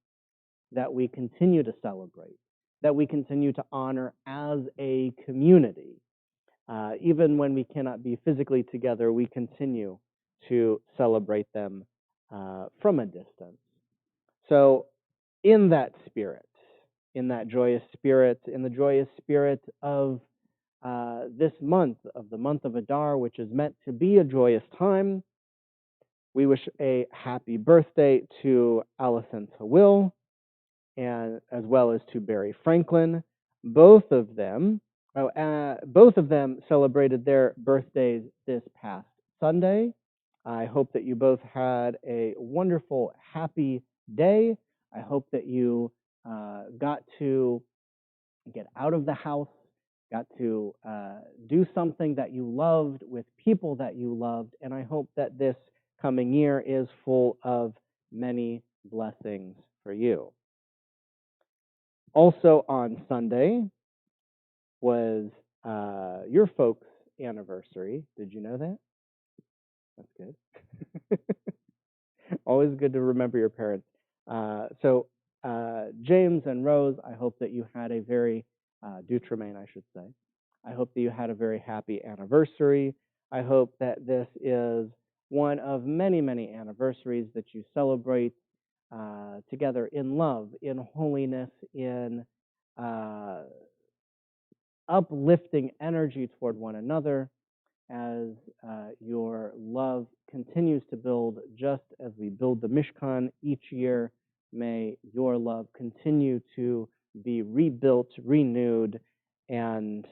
that we continue to celebrate, that we continue to honor as a community. Even when we cannot be physically together, we continue to celebrate them from a distance. So in that spirit, in that joyous spirit, in the joyous spirit of this month, of the month of Adar, which is meant to be a joyous time, we wish a happy birthday to Allison Tawil, and as well as to Barry Franklin. Both of them celebrated their birthdays this past Sunday. I hope that you both had a wonderful, happy day. I hope that you got to get out of the house, got to do something that you loved with people that you loved, and I hope that this coming year is full of many blessings for you. Also on Sunday was your folks' anniversary. Did you know that? That's good. Always good to remember your parents. So James and Rose, I hope that you had a very, Dutremaine, I should say. I hope that you had a very happy anniversary. I hope that this is one of many, many anniversaries that you celebrate together in love, in holiness, in uplifting energy toward one another, as your love continues to build, just as we build the Mishkan each year. May your love continue to be rebuilt, renewed, and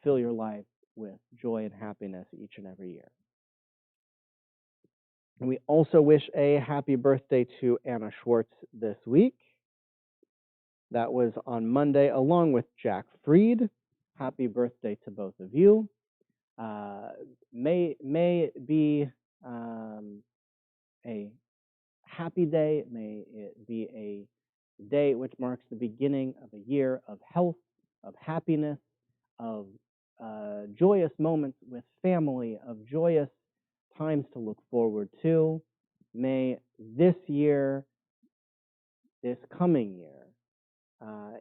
fill your life with joy and happiness each and every year. And we also wish a happy birthday to Anna Schwartz this week. That was on Monday, along with Jack Freed. Happy birthday to both of you. May it be a happy day. May it be a day which marks the beginning of a year of health, of happiness, of joyous moments with family, of joyous times to look forward to. May this year, this coming year,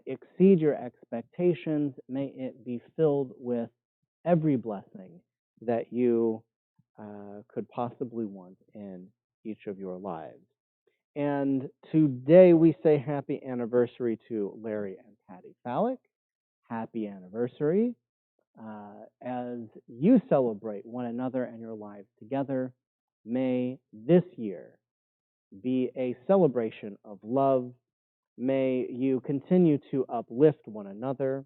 exceed your expectations. May it be filled with every blessing that you could possibly want in each of your lives. And today we say happy anniversary to Larry and Patty Fallick. Happy anniversary. As you celebrate one another and your lives together, may this year be a celebration of love. May you continue to uplift one another.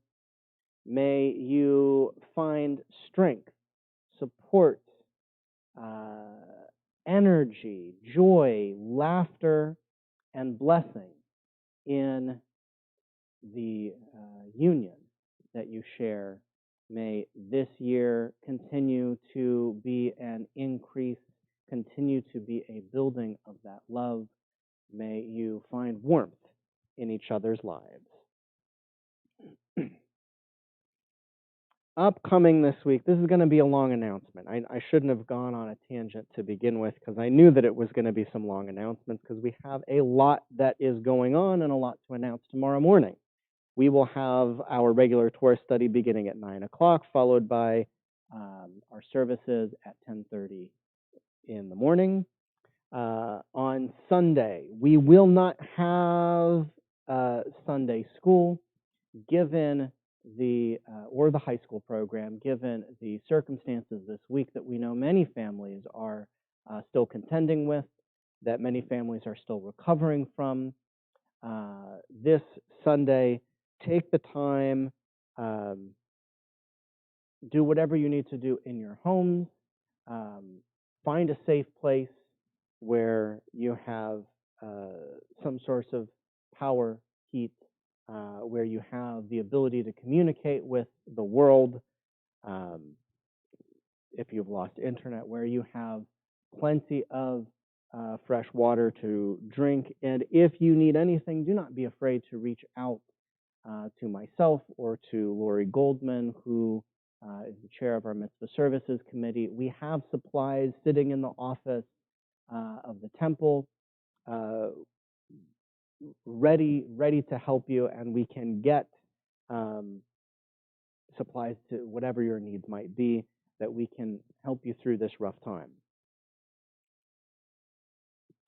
May you find strength, support, energy, joy, laughter, and blessing in the union that you share. May this year continue to be an increase, continue to be a building of that love. May you find warmth in each other's lives. Upcoming this week, this is going to be a long announcement. I shouldn't have gone on a tangent to begin with because I knew that it was going to be some long announcements because we have a lot that is going on and a lot to announce tomorrow morning. We will have our regular Torah study beginning at 9 o'clock, followed by our services at 10:30 in the morning. On Sunday, we will not have Sunday school, given the or the high school program, given the circumstances this week that we know many families are still contending with, that many families are still recovering from. This Sunday, take the time, do whatever you need to do in your homes, find a safe place where you have some source of power, heat, where you have the ability to communicate with the world, if you've lost internet, where you have plenty of fresh water to drink. And if you need anything, do not be afraid to reach out to myself or to Lori Goldman, who is the chair of our Mitzvah Services Committee. We have supplies sitting in the office of the temple, ready to help you, and we can get supplies to whatever your needs might be, that we can help you through this rough time.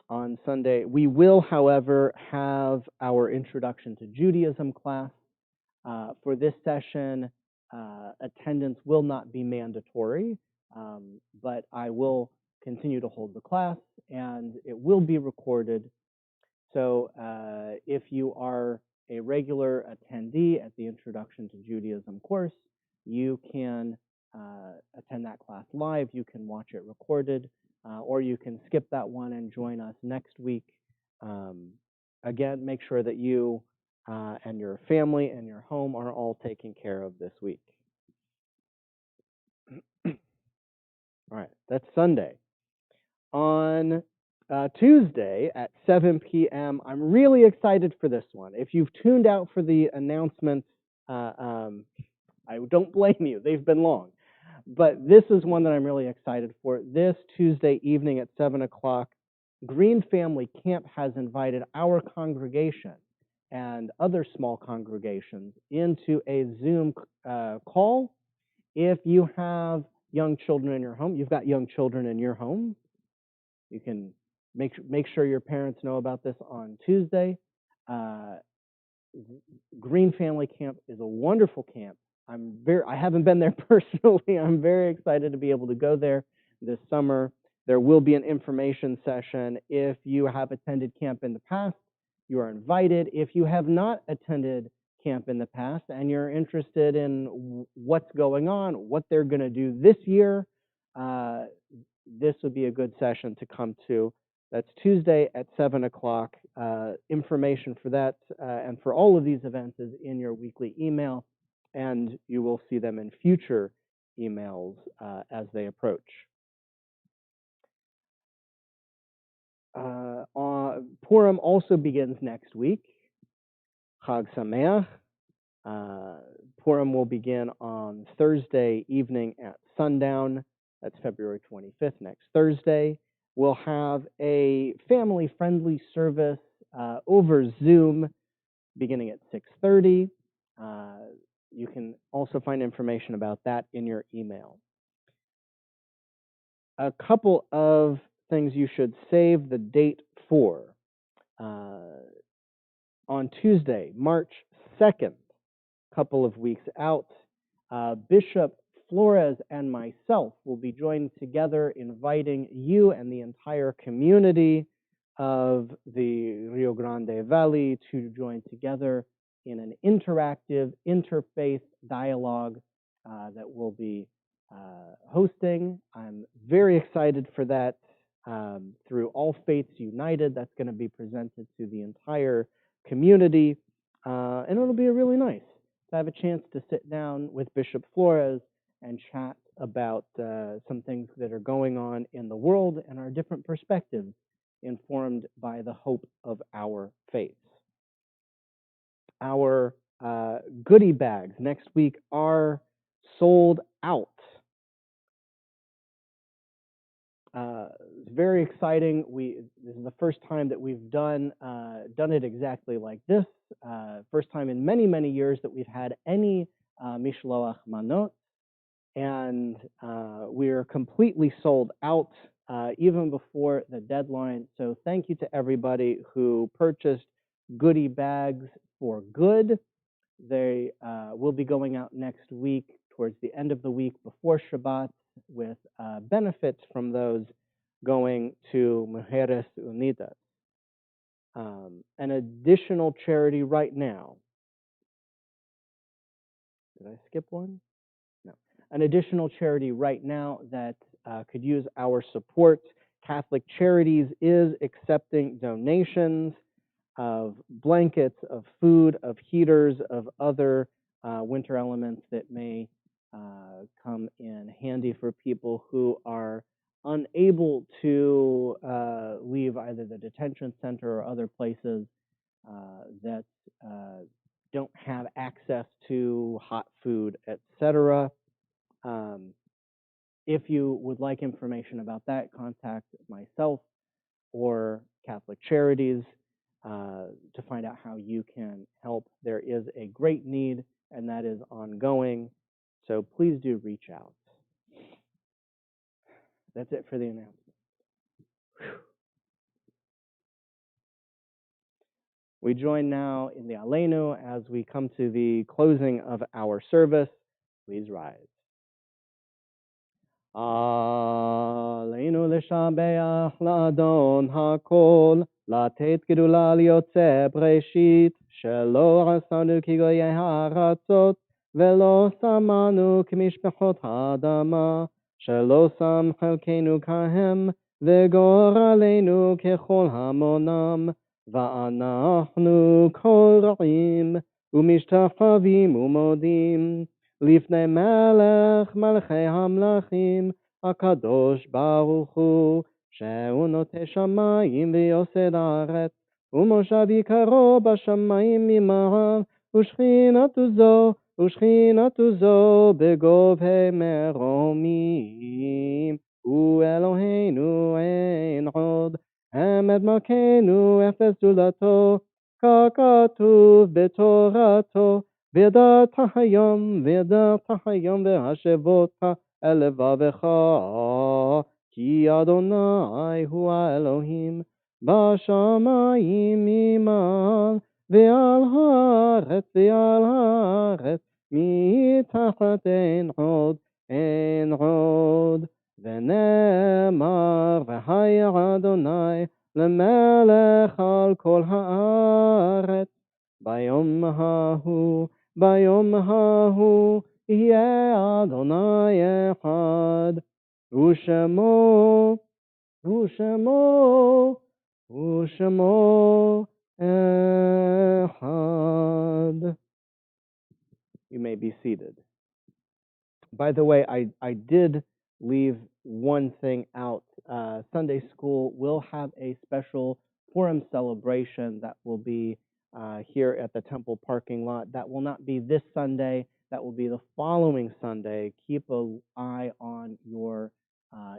On Sunday, we will, however, have our Introduction to Judaism class. For this session, attendance will not be mandatory, but I will continue to hold the class, and it will be recorded. So if you are a regular attendee at the Introduction to Judaism course, you can attend that class live. You can watch it recorded, or you can skip that one and join us next week. Again, make sure that you and your family and your home are all taken care of this week. All right, that's Sunday. On Tuesday at 7 p.m., I'm really excited for this one. If you've tuned out for the announcements, I don't blame you. They've been long. But this is one that I'm really excited for. This Tuesday evening at 7 o'clock, Green Family Camp has invited our congregation and other small congregations into a Zoom call. If you have young children in your home, you've got young children in your home, you can make sure your parents know about this on Tuesday. Green Family Camp is a wonderful camp. I haven't been there personally. I'm very excited to be able to go there this summer. There will be an information session. If you have attended camp in the past, you are invited. If you have not attended camp in the past and you're interested in what's going on, what they're going to do this year, this would be a good session to come to. That's Tuesday at 7 o'clock. Information for that and for all of these events is in your weekly email, and you will see them in future emails as they approach. Purim also begins next week. Chag Sameach. Purim will begin on Thursday evening at sundown. That's February 25th, next Thursday. We'll have a family-friendly service over Zoom beginning at 6:30. You can also find information about that in your email. A couple of things you should save the date for. On Tuesday, March 2nd, couple of weeks out, Bishop Flores and myself will be joined together, inviting you and the entire community of the Rio Grande Valley to join together in an interactive interfaith dialogue that we'll be hosting. I'm very excited for that. Through All Faiths United, that's going to be presented to the entire community, and it'll be really nice to have a chance to sit down with Bishop Flores and chat about some things that are going on in the world and our different perspectives informed by the hope of our faith. Our goodie bags next week are sold out. It's very exciting. This is the first time that we've done it exactly like this. First time in many, many years that we've had any Mishloach Manot, and we're completely sold out even before the deadline. So thank you to everybody who purchased goodie bags for good. They will be going out next week towards the end of the week before Shabbat, with benefits from those going to Mujeres Unidas. An additional charity right now. Did I skip one? No. An additional charity right now that could use our support. Catholic Charities is accepting donations of blankets, of food, of heaters, of other winter elements that may come in handy for people who are unable to leave either the detention center or other places that don't have access to hot food, etc. If you would like information about that, contact myself or Catholic Charities to find out how you can help. There is a great need, and that is ongoing. So please do reach out. That's it for the announcement. We join now in the Aleinu as we come to the closing of our service. Please rise. Aleinu לשבח לאדון הכל, לתת גדולה ליוצא בראשית, שלא עשנו כגויי הארצות, ולא שמנו כמשפחות האדמה, שלא שם חלקנו כהם, וגורלנו ככל המונם, ואנחנו קוראים ומשתחווים ומודים לפני מלך מלכי המלכים, הקדוש ברוך הוא, שהוא נוטה שמיים ויוסד הארץ, ומושב יקרו בשמיים ממעל, ושכינתו זו בגובה מרומים. הוא אלוהינו אין עוד, אמת מלכנו אפס זולתו, ככתוב בתורתו, וידעת היום והשבות אל לבבך, כי אדוני הוא האלוהים בשמיים ממעל, ועל הארץ מתחת אין עוד. ונאמר, והיה אדוני למלך על כל הארץ. ביום ההוא יהיה אדוני אחד, ושמו אחד. You may be seated. By the way, I did leave one thing out. Sunday school will have a special Purim celebration that will be here at the temple parking lot. That will not be this Sunday. That will be the following Sunday. Keep an eye on your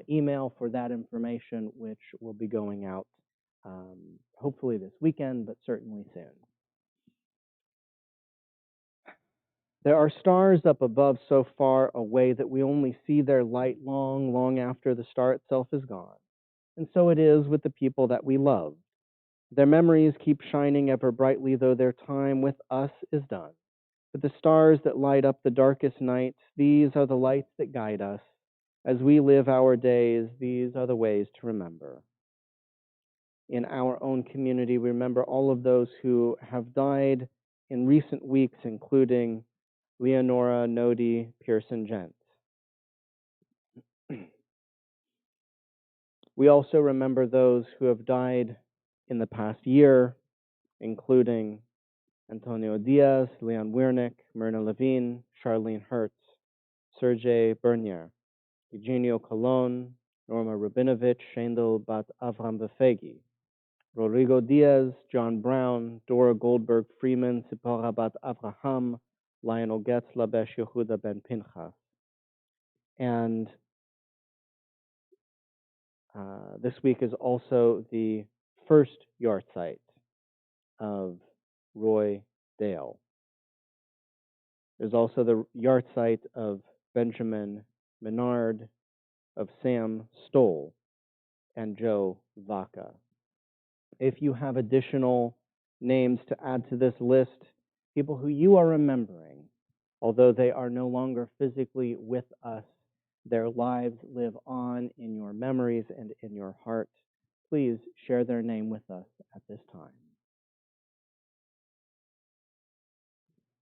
email for that information, which will be going out hopefully this weekend, but certainly soon. There are stars up above so far away that we only see their light long after the star itself is gone. And so it is with the people that we love. Their memories keep shining ever brightly, though their time with us is done. But the stars that light up the darkest nights, these are the lights that guide us. As we live our days, these are the ways to remember. In our own community, we remember all of those who have died in recent weeks, including Leonora Nodi Pearson Gent. We also remember those who have died in the past year, including Antonio Diaz, Leon Wiernick, Myrna Levine, Charlene Hertz, Sergei Bernier, Eugenio Colon, Norma Rabinovich, Shendel Bat Avram Befegi, Rodrigo Diaz, John Brown, Dora Goldberg Freeman, Sipora Bat Avraham, Lionel Getz, Labesh Yehuda Ben Pinchas. And this week is also the first yahrzeit of Roy Dale. There's also the yahrzeit of Benjamin Menard, of Sam Stoll, and Joe Vaca. If you have additional names to add to this list, people who you are remembering, although they are no longer physically with us, their lives live on in your memories and in your heart. Please share their name with us at this time.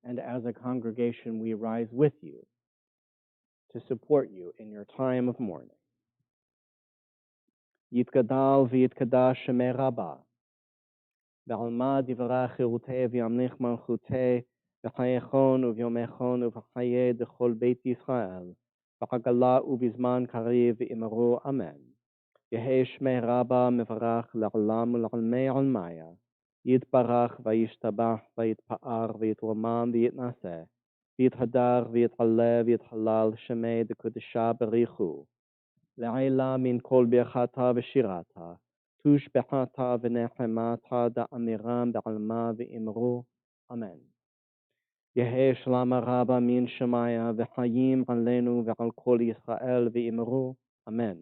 And as a congregation, we rise with you to support you in your time of mourning. Yitgadal v'yitkadash shemei Rabbah. בעלמא דברה חירותי וימליך מלכותי בחייכון וביומכון ובחיי דכל בית ישראל בחגלה ובזמן קריב ואמרו אמן. יהי שמי רבה מברך לעולם ולעלמי עלמיה. יתברך וישתבח ויתפאר ויתרומם ויתנשא ויתהדר ויתעלה ויתהלל שמי דקדושה בריחו. לעילה מן כל ברכתה ושירתה. תושבחתה ונחמתה דאמירם בעלמא ואמרו אמן. יהי שלום רבה מן שמיה וחיים עלינו ועל כל ישראל ואמרו אמן.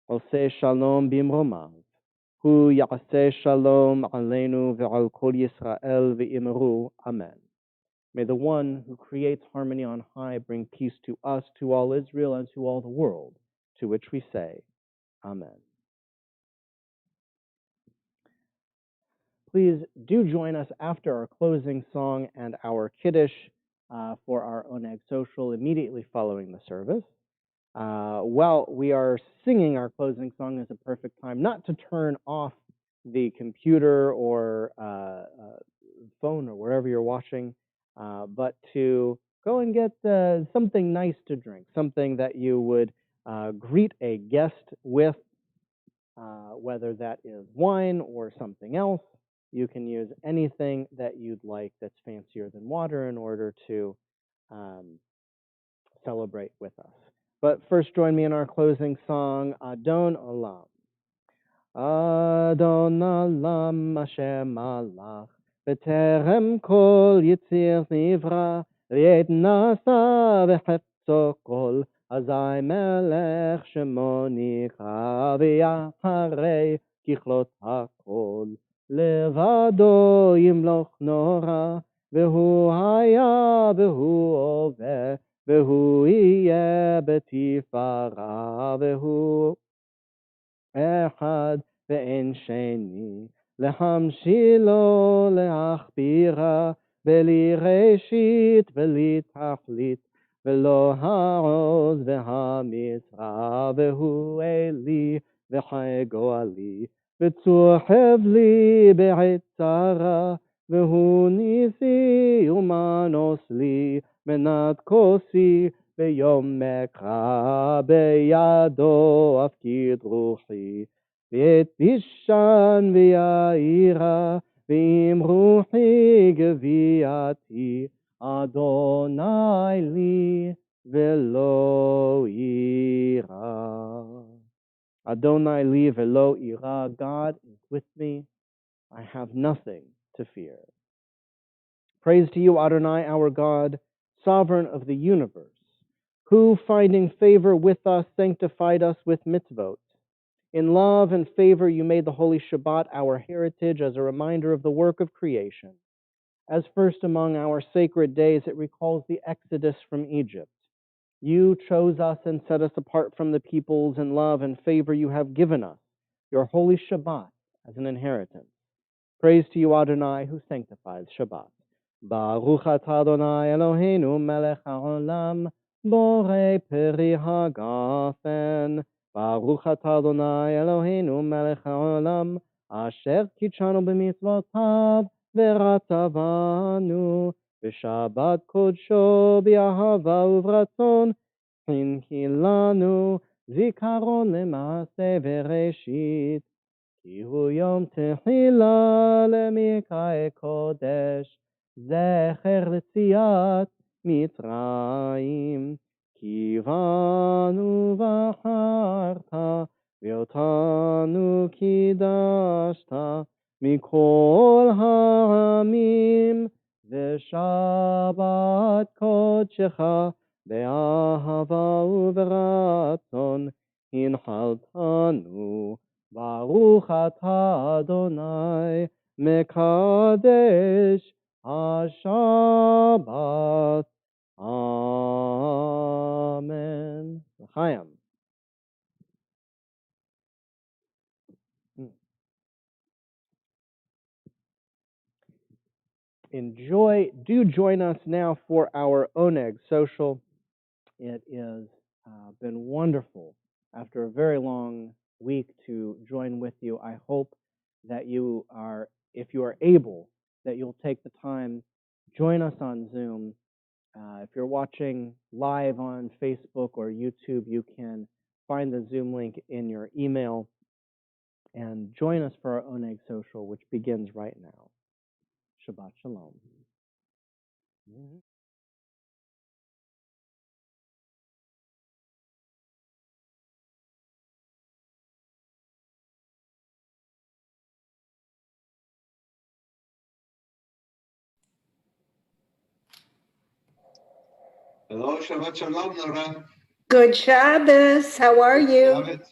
עושה שלום במרומיו, הוא יעשה שלום עלינו ועל כל ישראל ואמרו אמן. May the one who creates harmony on high bring peace to us, to all Israel, and to all the world, to which we say, Amen. Please do join us after our closing song and our Kiddush for our Oneg Social immediately following the service. While we are singing our closing song, is a perfect time not to turn off the computer or phone or wherever you're watching, but to go and get something nice to drink, something that you would greet a guest with, whether that is wine or something else. You can use anything that you'd like that's fancier than water in order to celebrate with us. But first, join me in our closing song, Adon Olam. Adon Olam Hashem Malach, B'terem kol yitzir nivra, V'yet nasa v'chepzo kol, Azai melech shemo nicha, V'yacharei kichlot hakol. לבדו ימלוך נורא, והוא היה והוא הווה, והוא יהיה בתפארה, והוא אחד ואין שני, להמשילו להכבירה, בלי ראשית בלי תכלית, ולא העוז והמצרה, והוא אלי וחי גואלי. וצוחב לי בעת צרה, והוא ניסי ומנוס לי, מנת כוסי ביום מקרא, בידו אפקיד רוחי. ותישן ויעירה, ועם רוחי גביעתי, אדוני לי ולא יירא. Adonai li velo ira, God is with me, I have nothing to fear. Praise to you, Adonai, our God, sovereign of the universe, who, finding favor with us, sanctified us with mitzvot, In love and favor, you made the Holy Shabbat our heritage as a reminder of the work of creation. As first among our sacred days, it recalls the exodus from Egypt. You chose us and set us apart from the peoples in love and favor you have given us, your Holy Shabbat, as an inheritance. Praise to you, Adonai, who sanctifies Shabbat. Baruch atah Adonai Eloheinu melech haolam, borei peri hagafen. Baruch atah Adonai Eloheinu melech haolam, asher kitshanu b'mitzvotav v'ratzavanu b'shabbat kodsho b'ahava u'vratzon hinkilanu zikaron lema'aseh v'reshit. כי הוא יום תחילה למקראי קודש, זכר ליציאת מצרים. כי בנו בחרת, ואותנו קידשת מכל העמים, ושבת קודשך באהבה וברצון הנחלתנו. Baruch atah Adonai mekadesh HaShabbat. Amen. L'chaim. Do join us now for our Oneg social. It has been wonderful after a very long week to join with you. I hope that you are, if you are able, that you'll take the time, join us on Zoom. If you're watching live on Facebook or YouTube, you can find the Zoom link in your email and join us for our Oneg social, which begins right now. Shabbat Shalom. Hello, Shabbat Shalom, Nora. Good Shabbos. How are you? Shabbat.